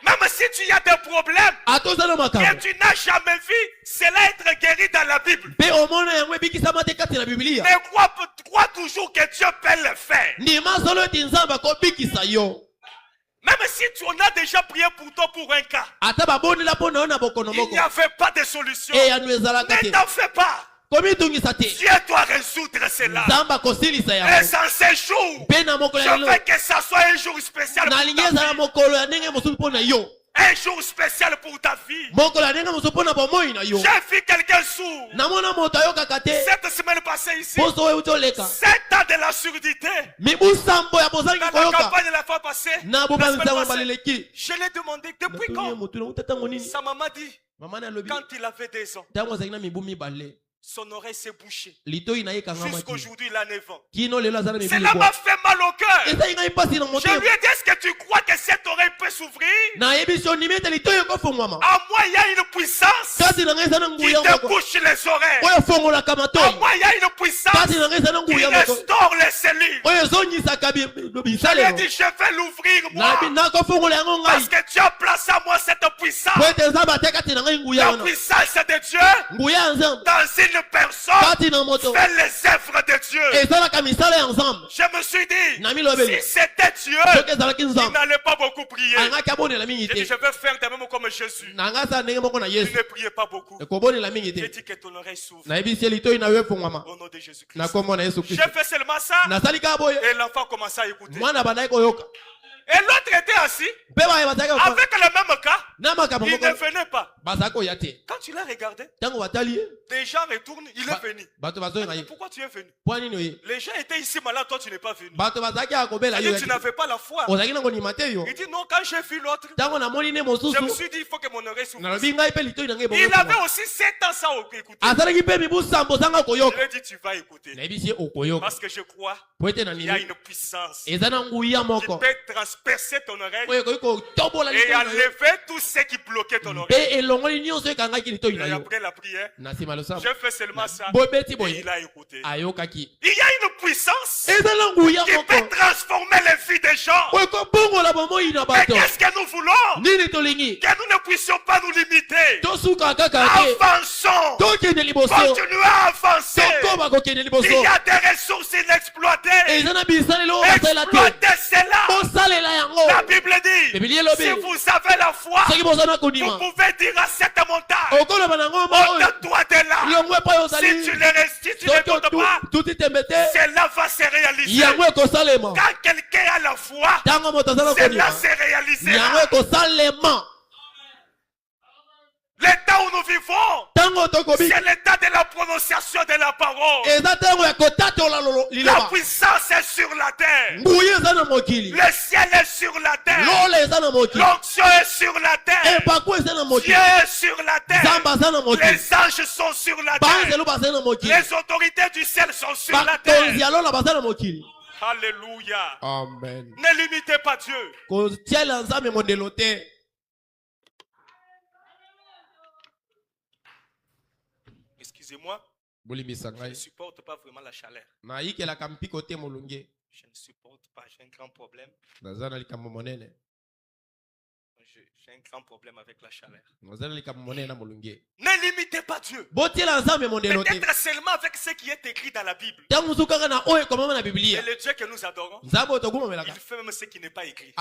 Même si tu as des problèmes que tu n'as jamais vu, cela être guéri dans la Bible. Mais crois toujours que Dieu peut le faire. Même si tu en as déjà prié pour toi pour un cas, il n'y avait pas de solution. Ne t'en fais pas. Dieu doit résoudre cela. Et sans ce jour, je veux que ça soit un jour spécial pour ta vie. Un jour spécial pour ta vie. J'ai vu quelqu'un sourd cette semaine passée ici. 7 ans de la surdité. Dans la campagne de la fois passée, je l'ai demandé depuis quand. Sa maman dit quand il avait 2 ans. Son oreille s'est bouchée. Jusqu'aujourd'hui, il a 9 ans. Cela m'a fait mal au cœur. Je lui ai dit, est-ce que tu crois que cette oreille peut s'ouvrir? À moi, il y a une puissance qui te bouche les oreilles. À moi, il y a une puissance qui restaure les cellules. Je lui ai dit, je vais l'ouvrir moi. Parce que Dieu a placé à moi cette puissance. La puissance de Dieu dans une personne fait les œuvres de Dieu. Je me suis dit, si c'était Dieu, il n'allait pas beaucoup prier. J'ai dit, je vais faire de même comme Jésus. Il ne priait pas beaucoup. J'ai dit que ton oreille s'ouvre. Au nom de Jésus-Christ. J'ai fait seulement ça. Et l'enfant commençait à écouter. Et l'autre était assis avec le même cas. Il ne venait pas. Quand tu l'as regardé, des gens retournent, il est venu. Pourquoi tu es venu? Les gens étaient ici malades, toi tu n'es pas venu. Tu n'avais pas la foi. Il dit non, quand j'ai vu l'autre, je me suis dit il faut que mon oreille s'ouvre. Il avait aussi 7 ans sans écouter. Je lui ai dit tu vas écouter. Parce que je crois qu'il y a une puissance qui peut transpercer ton oreille et enlever tout ce qui bloquait ton oreille. Et après la prière, j'ai fait seulement ça et il a écouté. Il y a une puissance qui peut transformer les vies des gens. Mais qu'est-ce que nous voulons? Que nous ne puissions pas nous limiter. Avançons. Continuons à avancer. Il y a des ressources inexploitées. Exploitez cela. La Bible dit, si vous avez la foi, vous pouvez dire à cette montagne, ôte-toi de là. Si tu le restes, si tu ne t'ôtes pas, cela va se réaliser. Quand quelqu'un a la foi, cela se réalisera. L'état où nous vivons, c'est l'état de la prononciation de la parole. La puissance est sur la terre. Le ciel est sur la terre. L'onction est sur la terre. Dieu est sur la terre. Les anges sont sur la terre. Les autorités du ciel sont sur la terre. Alléluia. Amen. Ne limitez pas Dieu. Excusez-moi, je ne supporte pas vraiment la chaleur. Je ne supporte pas, j'ai un grand problème. J'ai un grand problème avec la chaleur. Ne limitez pas Dieu. Peut-être seulement avec ce qui est écrit dans la Bible. Et le Dieu que nous adorons, il fait même ce qui n'est pas écrit.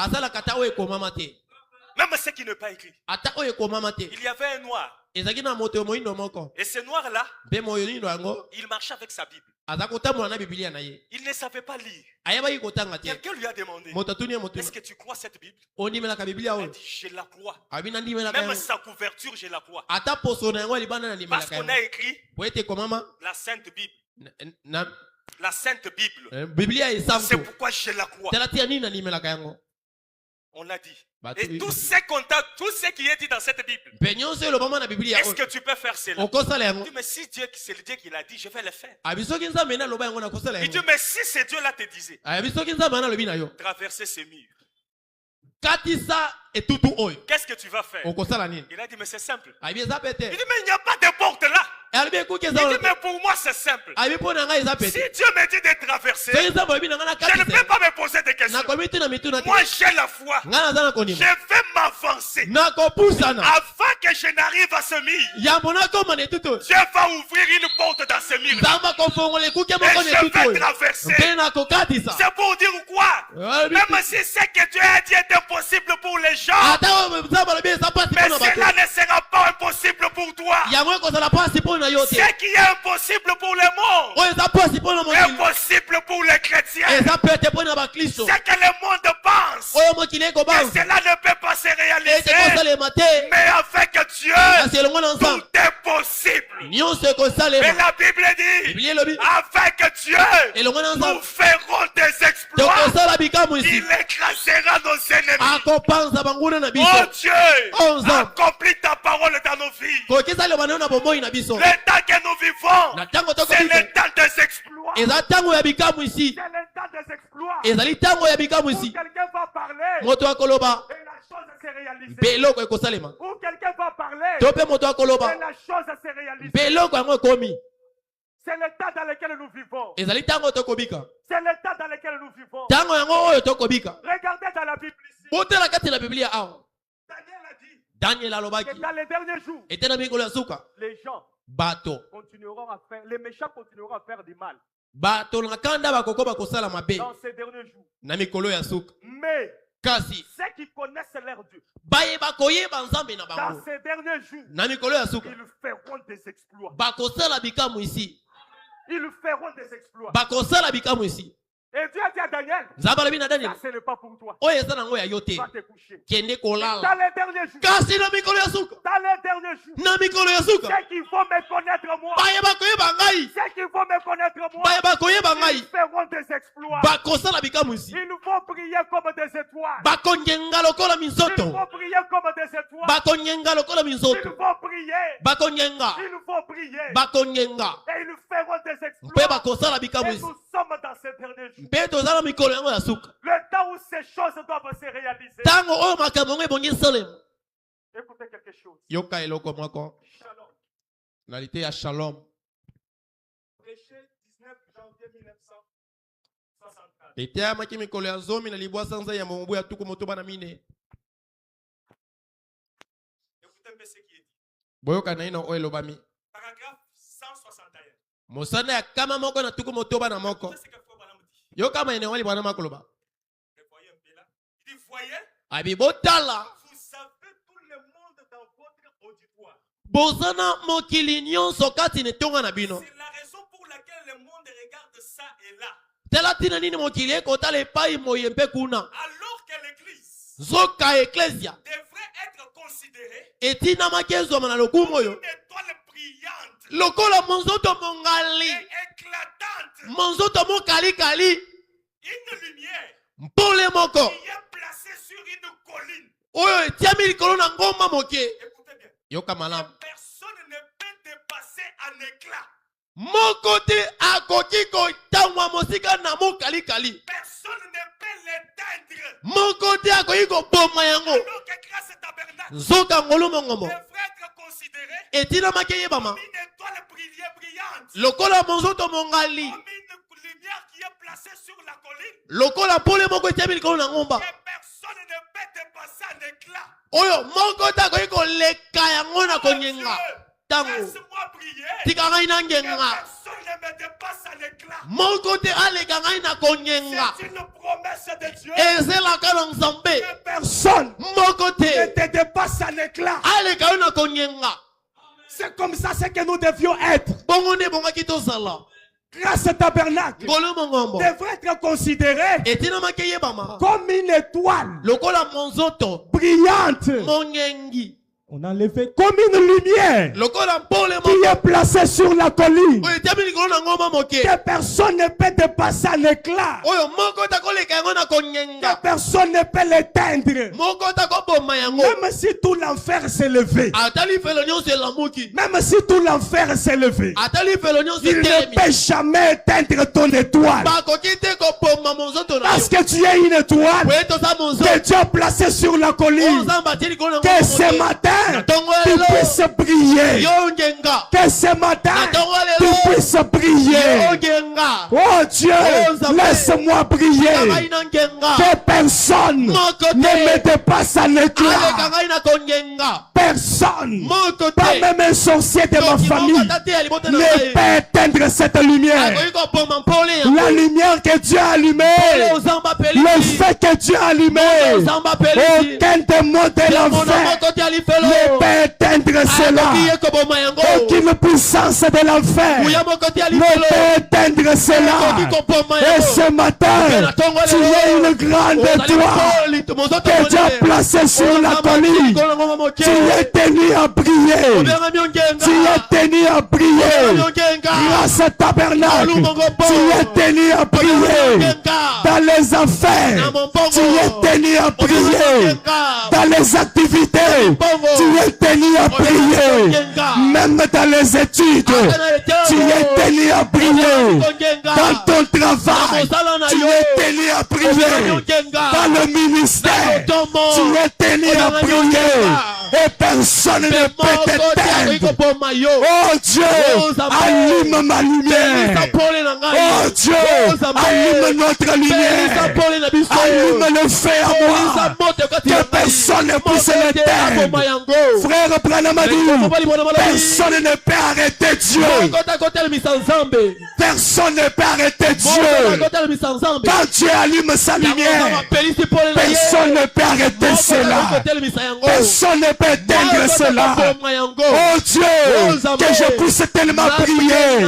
Même ce qui n'est pas écrit. Il y avait un noir. Et ce noir-là, il marchait avec sa Bible. Il ne savait pas lire. Quelqu'un lui a demandé, est-ce que tu crois cette Bible? Il a dit, je la crois. Même sa couverture, je la crois. Parce qu'on a écrit la Sainte Bible. La Sainte Bible. C'est pourquoi je la crois. On a dit. Et tout ce qui est dit dans cette Bible, est-ce que tu peux faire cela? Il dit, mais si Dieu, c'est le Dieu qui l'a dit, je vais le faire. Il dit, mais si c'est Dieu là te disait, traverser ces murs. Qu'est-ce que tu vas faire? Il a dit, mais c'est simple. Il dit, mais il n'y a pas de porte là. Il dit, mais pour moi c'est simple. Si Dieu me dit de traverser, je ne peux pas me poser des questions. Moi j'ai la foi. Je vais m'avancer. Avant que je n'arrive à ce mur, Dieu va ouvrir une porte dans ce mur. Et je vais traverser. C'est pour dire quoi? Même si ce que Dieu a dit est impossible pour les gens, mais cela ne sera pas impossible pour toi. Ce qui est impossible pour le monde est impossible pour les chrétiens. Ce que le monde pense, et cela ne peut pas se réaliser, mais avec Dieu, tout est possible. Et la Bible dit, avec Dieu, nous ferons des exploits. Il écrasera nos ennemis. Oh Dieu, accomplis ta parole dans nos vies. Le temps que nous vivons, c'est le temps des exploits. C'est le temps des exploits. Où quelqu'un va parler et la chose se réalise. Où quelqu'un va parler et la chose se réalise. C'est le temps dans lequel nous vivons. C'est le temps dans lequel nous vivons. Regardez dans la Bible ici. Daniel a dit que dans les derniers jours, les gens continueront à faire, les méchants continueront à faire du mal. Dans ces derniers jours. Mais ceux qui connaissent leur Dieu, dans ces derniers jours, ils feront des exploits. Ils feront des exploits. Et Dieu a dit à Daniel, ça ce n'est pas pour toi. Va te coucher. Dans les derniers jours, ceux qui vont me connaître moi, ils feront des exploits. Ils vont briller comme des étoiles. Ils vont briller comme des étoiles. Et ils feront des exploits. Et nous sommes dans ces derniers jours. Le temps où ces choses doivent se réaliser. Écoutez quelque chose. Shalom. Shalom. Prêché 19 janvier 1964. Écoutez un peu ce qui est dit. Paragraphe 161. Yo kama ene wali bwana makoloba. Il dit voyez. Abibotala. Vous savez tout le monde dans votre auditoire. Bozana mokili nyonso kati ne tonga na bino. C'est la raison pour laquelle le monde regarde ça et là. Tela tina nini mokili ekota le pai moyempe kuna. Alors que l'église Zoka ecclesia devrait être considérée etina makezo mana lokumo yo. Une étoile brillante. Lokola monzoto mongali. Et éclatante. Monzoto mokali kali. Une lumière. Mpole moko. Qui est placée sur une colline. Oyo etiami likolo na ngomba moke. Écoutez bien. Yoka malam. Personne ne peut dépasser un éclat. Mokote akoki ko tangwa mosika na mokali kali. Personne ne peut l'éteindre. Mokote akoki ko boma yango. Alors que grâce à tabernacle. Zoka ngolo mongomo. Devrait être considéré. Etina makeye bama. Comme une étoile brillante. Lokola monzoto mongali. Comme une lumière qui est placée sur la colline. Lokola pole moko etiami likolo na ngomba. Que personne ne peut dépasser un éclat. Oyo mokote akoki ko leka yango na konyenga. Laisse-moi prier. Tika ngai na ngenga. Personne ne me dépasse à l'éclat. Mokote aleka ngai na konyenga. C'est une promesse de Dieu. Ezelaka na nzambe. Que personne Mokote ne te dépasse à l'éclat. aleka yo na konyenga. C'est comme ça c'est que nous devions être. Bongo ne bonga kitozala. Grâce au tabernacle Ngolo mongombo. devrait être considéré Etina makeye bama. comme une étoile Lokola monzoto. brillante. Monyengi. On a levé comme une lumière qui est placée sur la colline. Que personne ne peut dépasser un éclat. Que personne ne peut l'éteindre. Même si tout l'enfer s'est levé. Même si tout l'enfer s'est levé. Il ne peut jamais éteindre ton étoile. Parce que tu es une étoile que Dieu a placée sur la colline. Que ce matin, tu puisses briller. Que ce matin, tu puisses briller. Oh Dieu, laisse-moi briller. Que personne ne me dépasse en éclat. Personne, pas même un sorcier de ma famille, ne peut éteindre cette lumière. La lumière que Dieu a allumée, le fait que Dieu a allumé, aucun démon de l'enfer ne peut éteindre cela. Aucune puissance de l'enfer ne peut éteindre cela. Et ce matin, tu es une grande étoile que Dieu a placée sur la colline. Tu es tenu à briller. Tu es tenu à briller. Grâce à tabernacle, tu es tenu à briller. Dans les affaires, tu es tenu à briller. Dans les activités, tu es tenu à briller. Même dans les études, tu es tenu à briller. Dans ton travail, tu es tenu à briller. Dans le ministère, tu es tenu à briller. Et personne ne peut t'éteindre. Oh Dieu, allume ma lumière. Oh Dieu, allume notre lumière. Allume le feu à moi. Que personne ne puisse l'éteindre. Frère Branham a dit, personne ne peut arrêter Dieu. Personne ne peut arrêter Dieu. Quand Dieu allume sa lumière, personne ne peut arrêter cela. Personne ne peut éteindre cela. Oh Dieu, que je puisse tellement briller,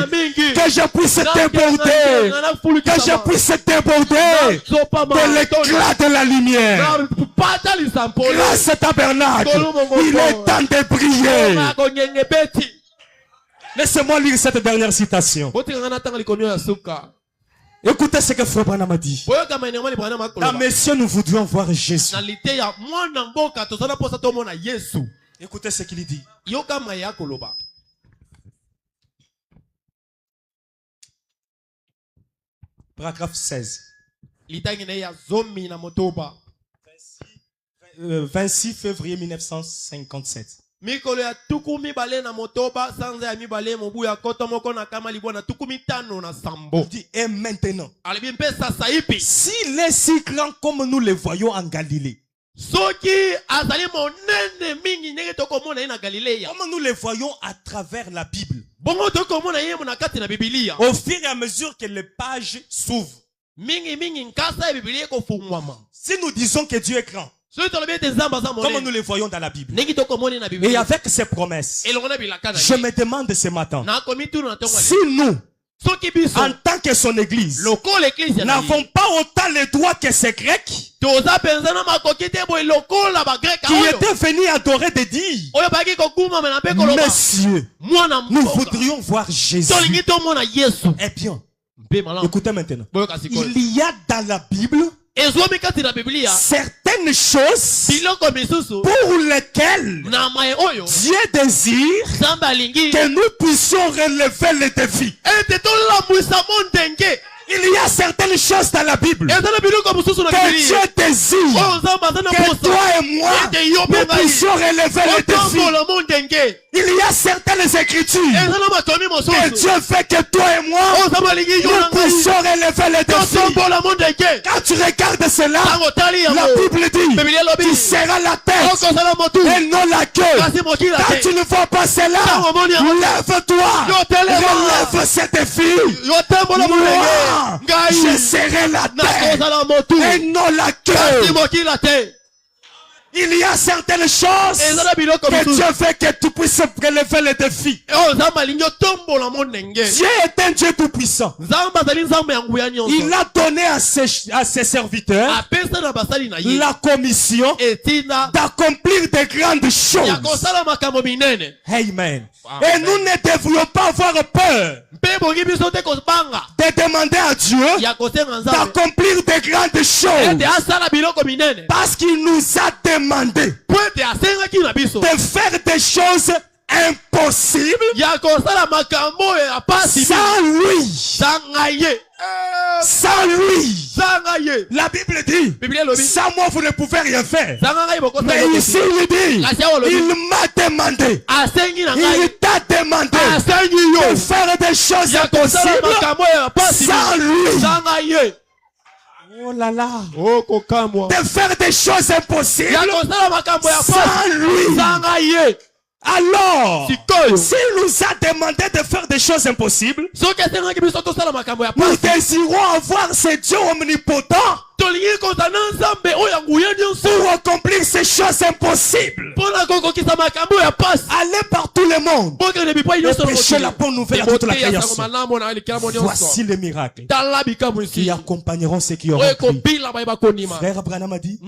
que je puisse déborder, que je puisse déborder de l'éclat de la lumière. Grâce à tabernacle, il est temps de briller. Laissez-moi lire cette dernière citation. Écoutez ce que Frère Branham a dit. Dans mes cieux, nous voudrions voir Jésus. Écoutez ce qu'il dit. Paragraphe 16. 26 février 1957. Et maintenant, s'il est si grand comme nous le voyons en Galilée, comme nous le voyons à travers la Bible, au fur et à mesure que les pages s'ouvrent, si nous disons que Dieu est grand, comme nous le voyons dans la Bible, et avec ses promesses, je me demande ce matin, si nous, en tant que son église, n'avons pas autant les droits que ces Grecs qui étaient venus adorer des dieux. Messieurs, nous voudrions voir Jésus. Eh bien, écoutez maintenant. Il y a dans la Bible certaines choses pour lesquelles Dieu désire que nous puissions relever les défis. Il y a certaines choses dans la Bible que Dieu désire que toi et moi nous puissions relever les défis. Il y a certaines écritures que Dieu fait que toi et moi nous puissions relever les défis. Quand tu regardes cela, la Bible dit tu seras la tête et non la queue. Quand tu ne vois pas cela, lève-toi, relève ces défis. Moi, je serai la tête et non la queue. Il y a certaines choses que Dieu veut que tu puisses relever les défis. Dieu est un Dieu tout-puissant. Il a donné à ses serviteurs la commission d'accomplir de grandes choses. Amen. Et nous ne devrions pas avoir peur de demander à Dieu d'accomplir de grandes choses. Parce qu'il nous a demandé de faire des choses impossibles sans lui. Sans lui. La Bible dit, sans moi vous ne pouvez rien faire. Mais ici il dit, il m'a demandé, il t'a demandé de faire des choses impossibles sans lui. Oh là là. De faire des choses impossibles sans lui. Alors, s'il nous a demandé de faire des choses impossibles, nous désirons avoir ce Dieu omnipotent pour accomplir ces choses impossibles. Aller par tout le monde et prêcher la bonne nouvelle à toute la création. Voici les miracles qui accompagneront ceux qui auront cru. Frère Branham a dit,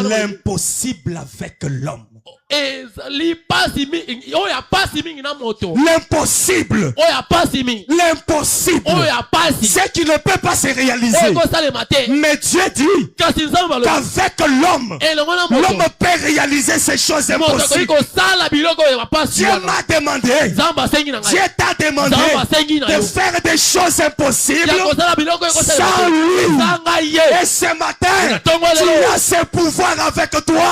l'impossible avec l'homme. L'impossible. L'impossible. Ce qui ne peut pas se réaliser. Mais Dieu dit qu'avec l'homme, l'homme peut réaliser ces choses impossibles. Dieu m'a demandé, Dieu t'a demandé de faire des choses impossibles sans lui. Et ce matin, tu as ce pouvoir avec toi.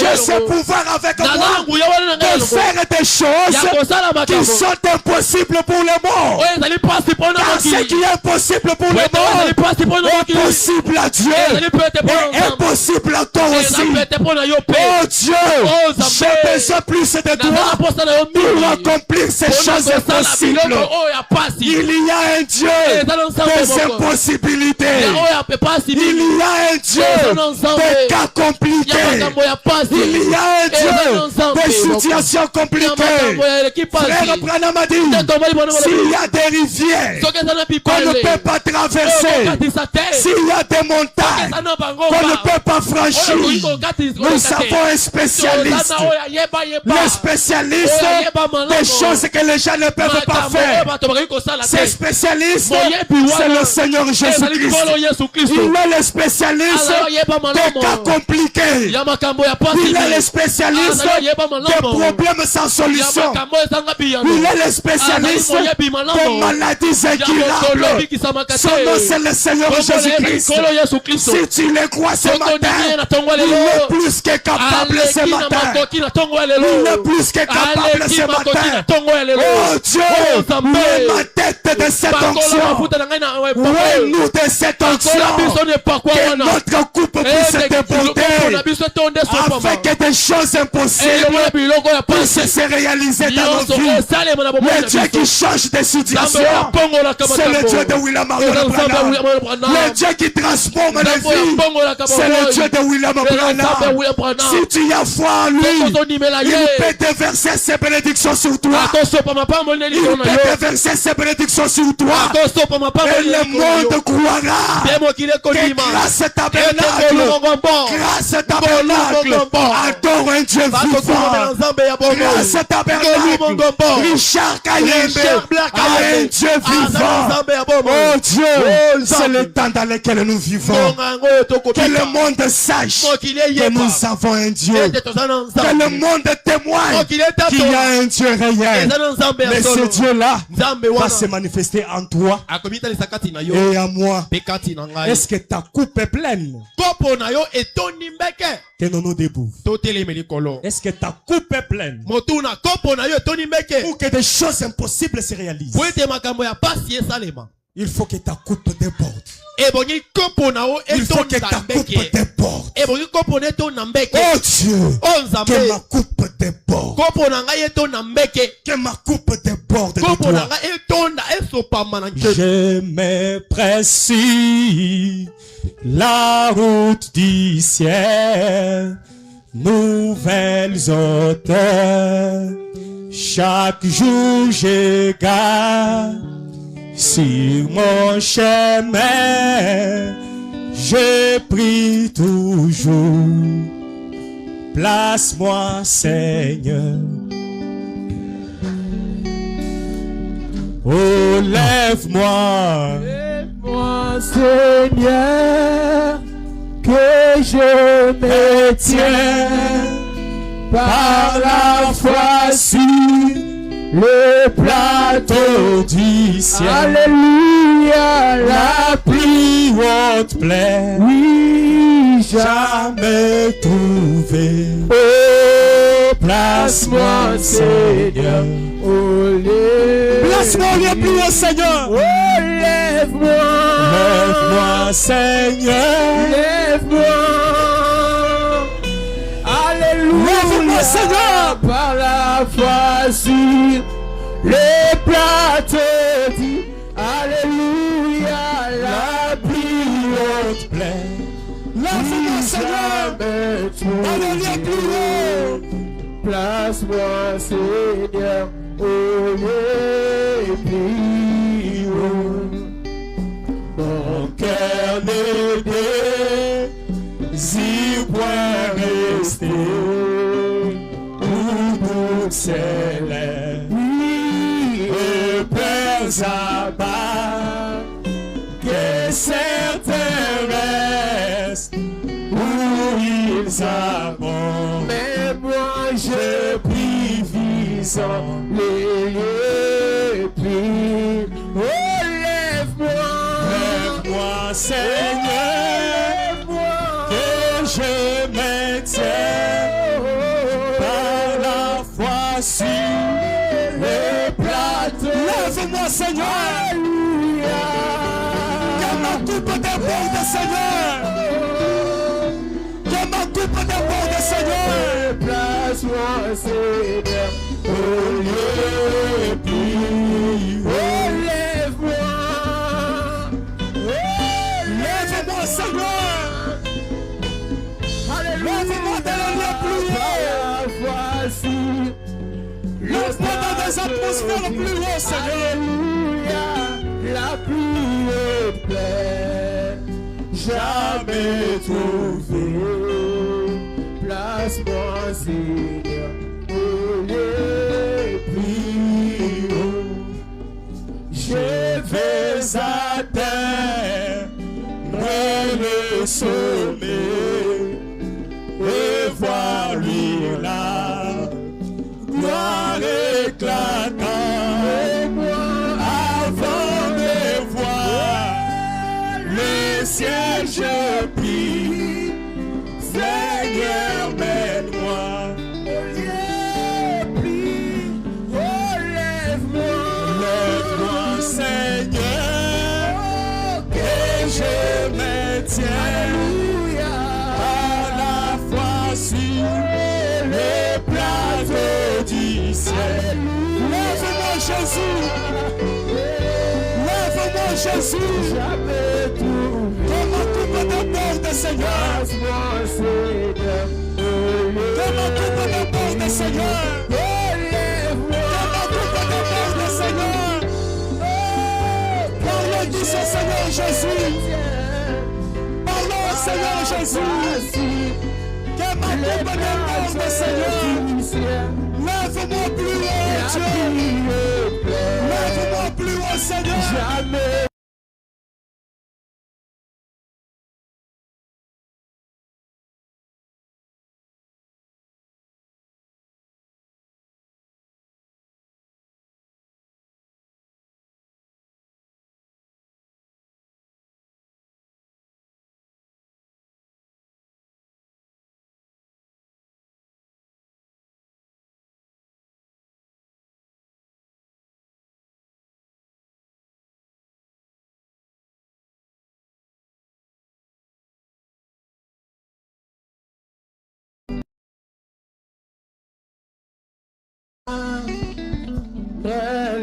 J'ai ce pouvoir avec moi de faire des choses qui sont impossibles pour les morts. Car ce qui est impossible pour les morts est possible à Dieu et impossible à toi aussi. Oh Dieu, j'ai besoin plus de toi pour accomplir ces choses impossibles. Il y a un Dieu des impossibilités. Il y a un Dieu des cas compliqués. Il y a un Dieu des situations compliquées. Frère Branham a dit, s'il y a des rivières qu'on ne peut pas traverser, s'il y a des montagnes qu'on ne peut pas franchir, nous avons un spécialiste. Le spécialiste des choses que les gens ne peuvent pas faire. Ce spécialiste, c'est le Seigneur Jésus-Christ. Il est le spécialiste des cas compliqués. Il est le spécialiste des problèmes sans solution. Il est le spécialiste des maladies incurables. Son nom c'est le Seigneur Jésus-Christ. Si tu le crois ce matin, il est plus que capable ce matin. Il est plus que capable ce matin. Oh Dieu, mets ma tête de cette onction. Mets-nous de cette onction. Que notre coupe puisse se déborder. Afin que des choses impossibles puissent se réaliser dans nos vies. Le Dieu qui change des situations, c'est le Dieu de William Marion Branham. Le Dieu qui transforme les vies, c'est le Dieu de William Branham. Si tu as foi en lui, il peut déverser ses bénédictions sur toi. Il peut déverser ses bénédictions sur toi. Et le monde croira que grâce à tabernacle, adore un Dieu vivant. Grâce à tabernacle, Richard Kayembe a un Dieu vivant. Oh Dieu, c'est le temps dans lequel nous vivons. Que le monde sache que nous avons un Dieu. Que le monde témoigne qu'il y a un Dieu réel. Mais ce Dieu-là va se manifester en toi et en moi. Est-ce que ta coupe est pleine? Tenons-nous debout. Est-ce que ta coupe est pleine pour que des choses impossibles se réalisent? Il faut que ta coupe déborde. Il faut que ta coupe déborde. Oh Dieu, que ma coupe déborde. Que ma coupe déborde de toi. Je me précise la route du ciel. nouvelles hauteurs. Chaque jour je garde sur mon chemin. Je prie toujours. Place-moi, Seigneur. Oh, lève-moi. Lève-moi, Seigneur, que je me tienne par la foi sur le plateau du ciel. Alléluia, la plus haute plaie. Oui, jamais trouvé. Oh, place-moi, Seigneur. Oh, place-moi le plus haut, Seigneur. Oh, lève-moi. Lève-moi, Seigneur. Lève-moi. Alléluia. Lève-moi, Seigneur. Par la foi sur le plateau dit. Alléluia, la plus haute plaie. Lève-moi, Seigneur. Alléluia, plus haut. Place-moi, Seigneur. Oh, les plus haut. Mon cœur ne désire point rester où nous célèbre. Et pères abat que certains restent où ils abondent. Mais moi je prie visant les plus. Oh, lève-moi. Lève-moi, Seigneur, que je me tienne par la foi sur le plateau. Lève-moi, Seigneur. Que ma coupe déborde, Seigneur. Que ma coupe déborde, Seigneur. Place-moi, Seigneur, au lieu plus haut. Lève-moi. Lève-moi, Seigneur. Lève-moi dans le lieu plus haut. Voici. Lève-moi dans des atmosphères plus haut, Seigneur. La plus haute plaie, jamais trouvée. Place-moi, Seigneur, au lieu plus haut. Je vais atteindre le sommet et voir lui la gloire éclatante. Et moi, avant de voir le ciel, je prie, Seigneur, mène-moi. Oh, lève-moi. Lève-moi, Seigneur, que je me tienne à la fois sur le plateau du ciel. Lève-moi, Jésus. Lève-moi, Jésus. Jamais tout. Que ma coupe déborde, Seigneur. Que ma coupe déborde, Seigneur. Que ma coupe déborde, Seigneur. Parlons du Seigneur Jésus. Parlons au Seigneur Jésus. Que ma coupe déborde, Seigneur. Lève-moi plus haut, Dieu. Lève-moi plus haut, Seigneur. Jamais.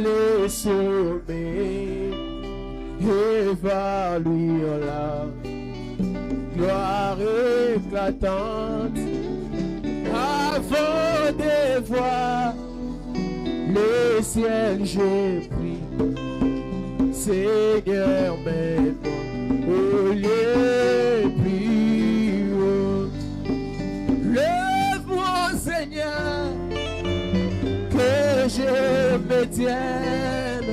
Les sommets, évaluons la gloire éclatante ciel, j'ai pris. Seigneur, mets-moi au lieu plus haut. Lève-moi, Seigneur, que je me tienne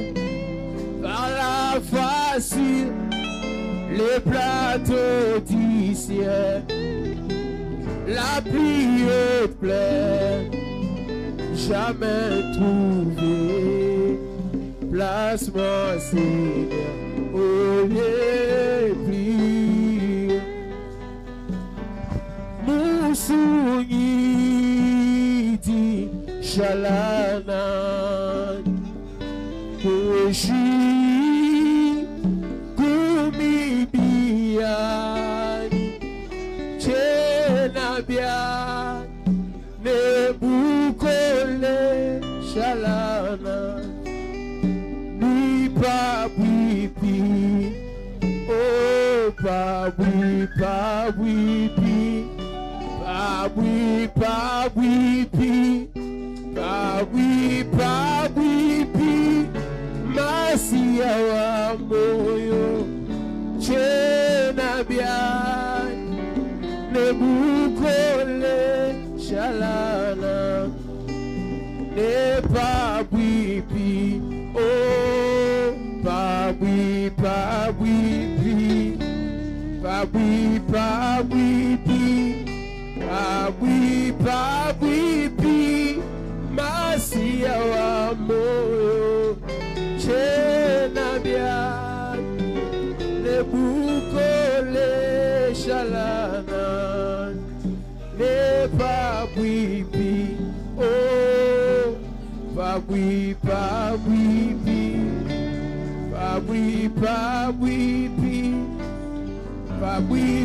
par la face sur les plateaux du ciel. La pluie est pleine, jamais trouvé. Place-moi, Seigneur, au lieu plus haut. Moussouniti, Shalana, Koshi, Kumibiani, Chenabia, Nebukole, Shalana. Pabuipi, oh pabuipi, pabuipi, masia wa moyo, chenabian, nebukole, shalana, ne pabuipi, oh pabuipi, masia wa moyo, chenabian, nebukole, shalana, ne pabuipi, oh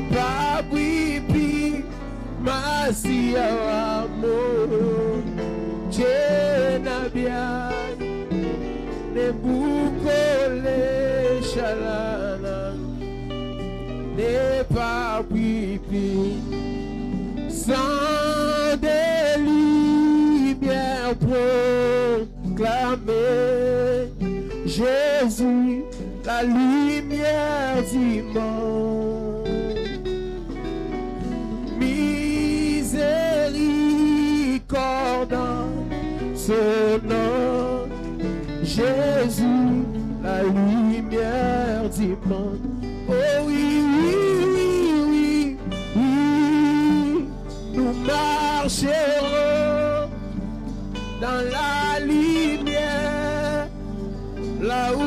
pabuipi, masia wa moyo, chenabian, nebukole, shalana, ne pabuipi, sans délit bien proclamé, Jésus, la lumière du monde. Miséricorde en son nom, Jésus, la lumière du monde. Oh oui, oui, oui, oui, oui, nous marcherons dans la lumière, là où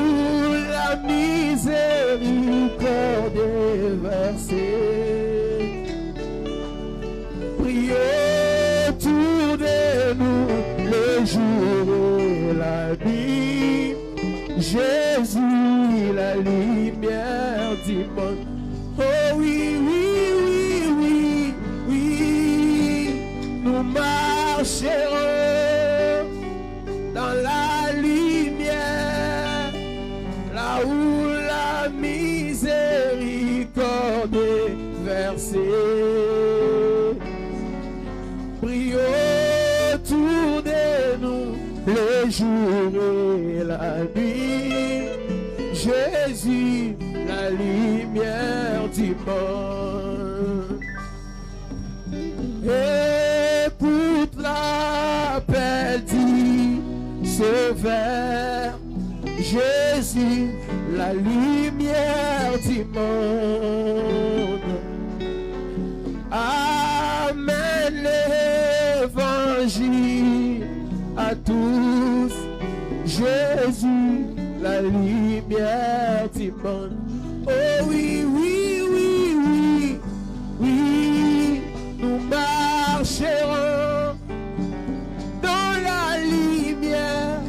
la miséricorde est versée. Priez autour de nous le jour et la nuit. Jésus, la lumière du monde. Oh oui, oui, oui, oui, oui, nous marcherons dans la lumière, là où la miséricorde est versée. Prions autour de nous le jour et la nuit. Jésus, la lumière du monde. Écoute l'appel du Sauveur. Jésus, la lumière du monde. Amen l'évangile à tous. Jésus, la lumière du monde. Oh oui, oui, oui, oui, oui, nous marcherons dans la lumière,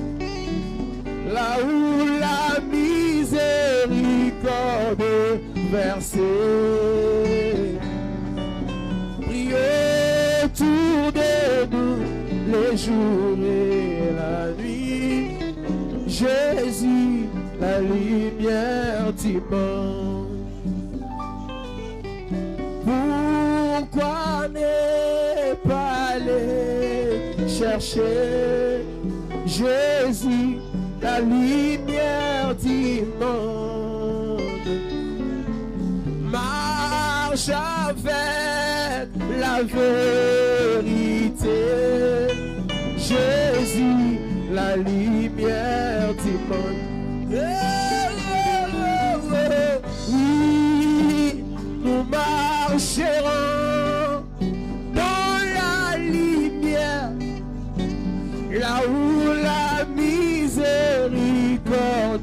là où la miséricorde est versée. Priez autour de nous les jours et la nuit. Jésus, la lumière du monde. Pourquoi ne pas aller chercher Jésus, la lumière du monde. Marche avec la vérité. Jésus, la lumière du monde. Oui, nous marcherons dans la lumière, là où la miséricorde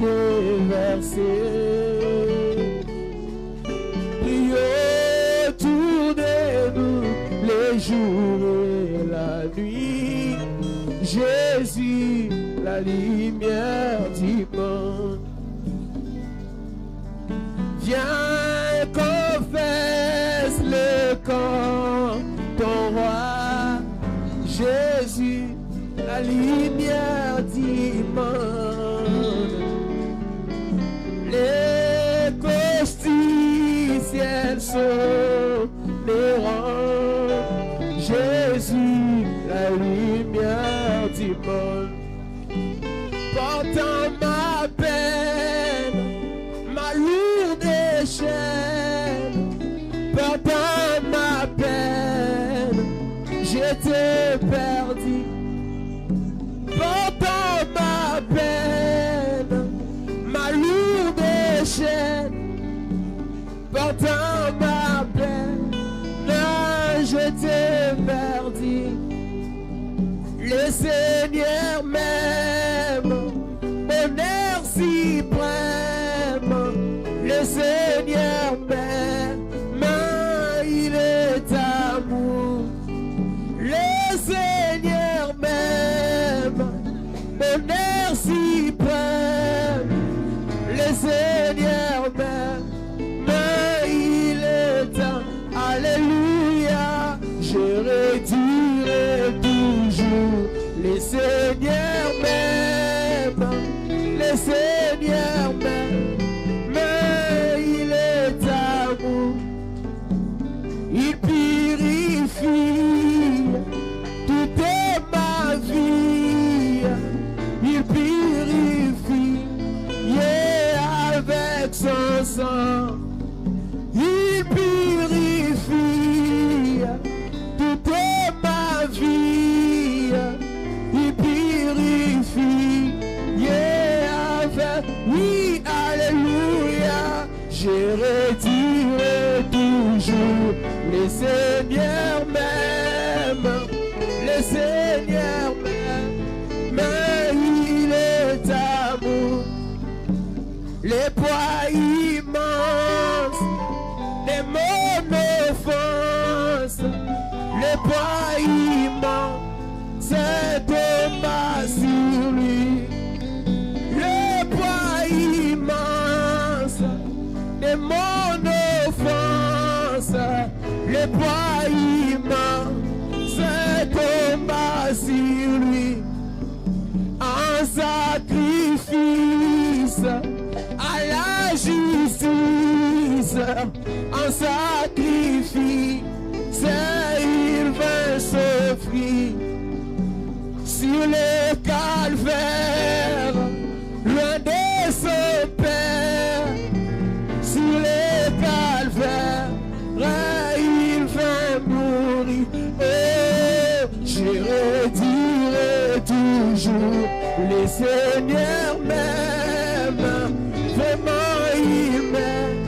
est versée. Prions autour de nous les jours et la nuit. Jésus, la lumière du monde. Viens, confesse le camp, ton roi. Jésus, la lumière du monde. Les costiciels sont les rangs. Jésus, la lumière du monde. Portant ma peine, ma lourde chaîne, portant ma peine, j'étais perdu. Portant ma peine, ma lourde chaîne, portant ma peine, j'étais perdu. Le Seigneur m'aime, mon air suprême. Le Seigneur m'aime, il est amour. Le Seigneur m'aime, mon air suprême. Le Seigneur m'aime, il est amour. Alléluia, je redirai toujours. Le Seigneur m'aime, le Seigneur m'aime, mais il est amour. Il purifie toute ma vie. Il purifie avec son sang. Il purifie toute ma vie. Il purifie avec. Oui, alléluia. Je redirai toujours. Le Seigneur m'aime. Le Seigneur m'aime. Mais il est amour. Les poids immenses de mon offense. Les poids immenses. C'est Thomas sur lui. Le poids immense de mon offense. Le poids immense, c'est Thomas sur lui. Un sacrifice à la justice. Un sacrifice, il veut s'offrir. Sur le calvaire, loin de son Père, sur le calvaire, il va mourir. Oh, je redirai toujours, le Seigneur m'aime, vraiment il m'aime,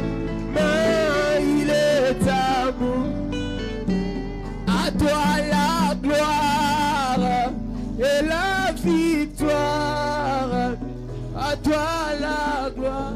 mais il est amour. À toi la gloire et la victoire, à toi la gloire.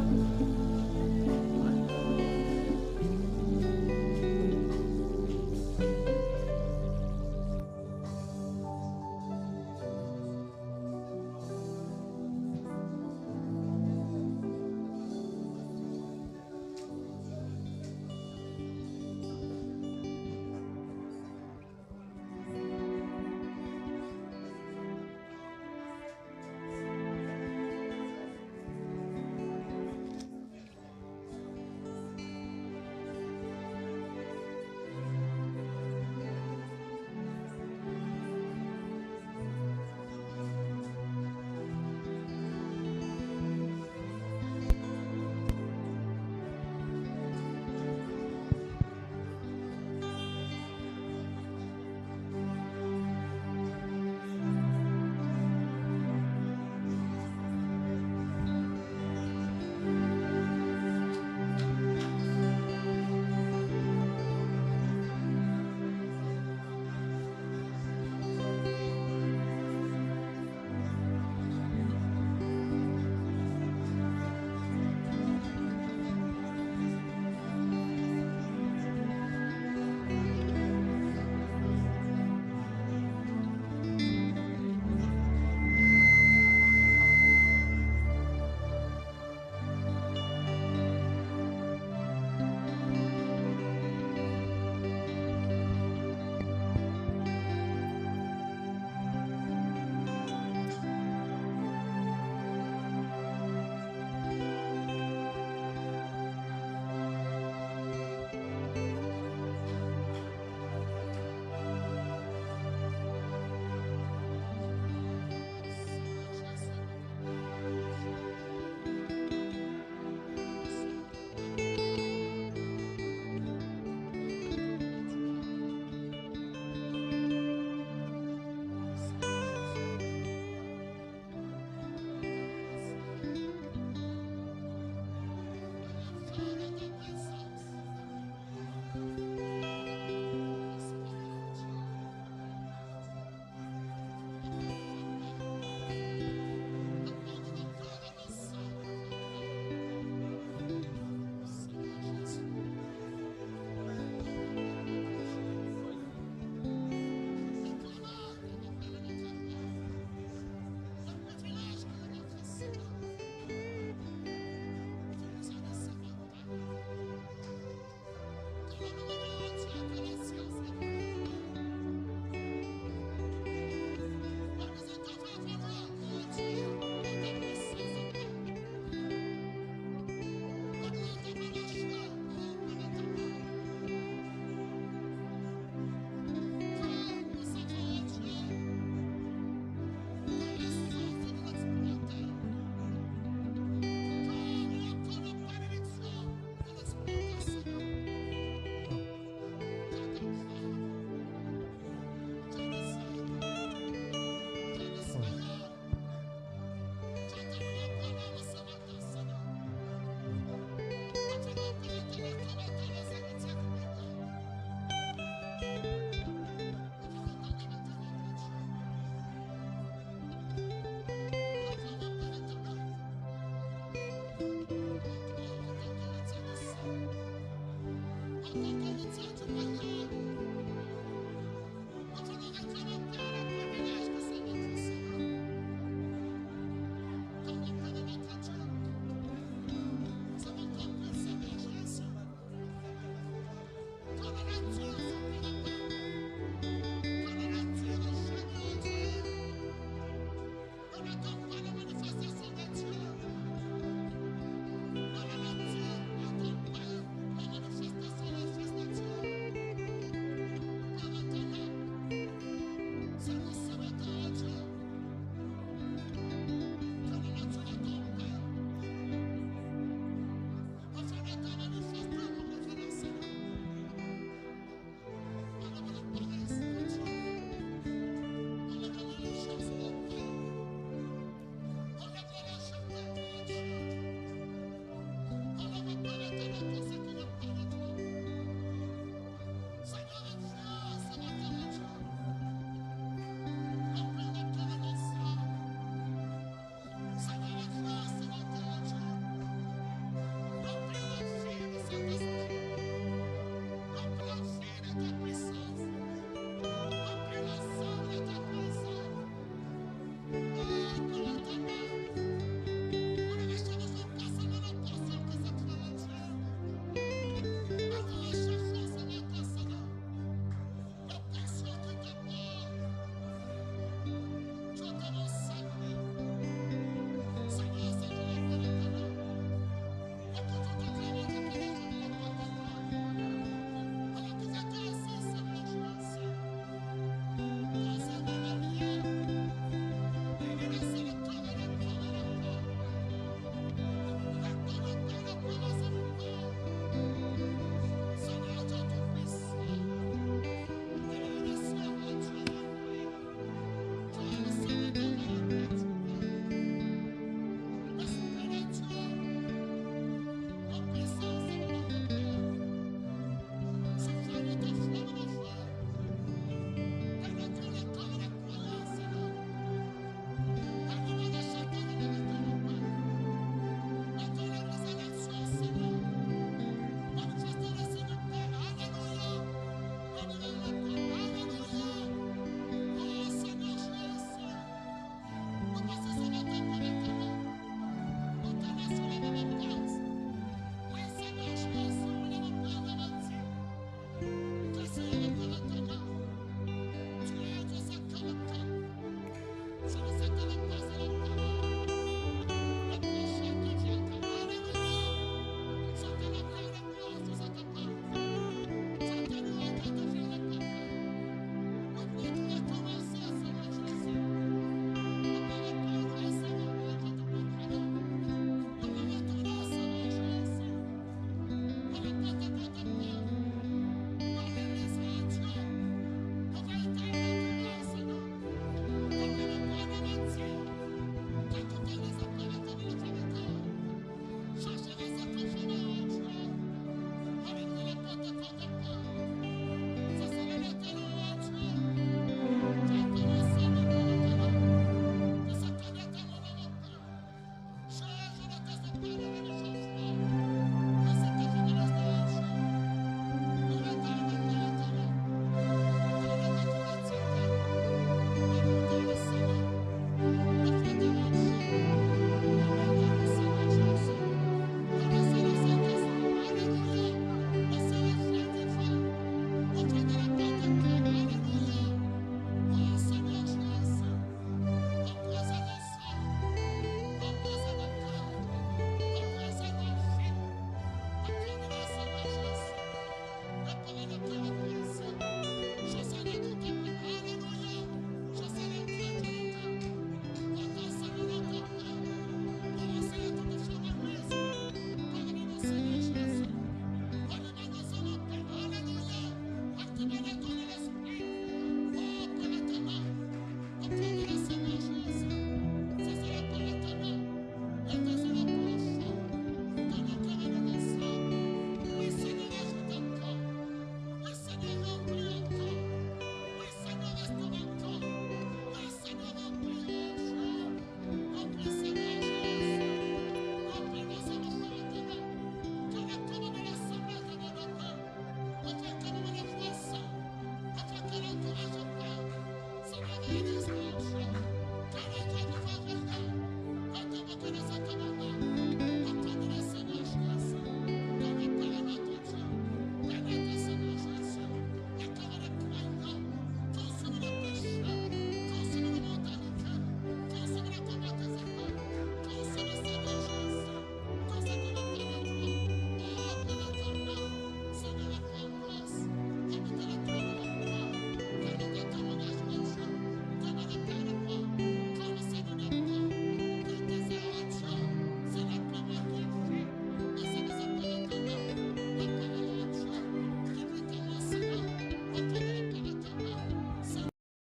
Nous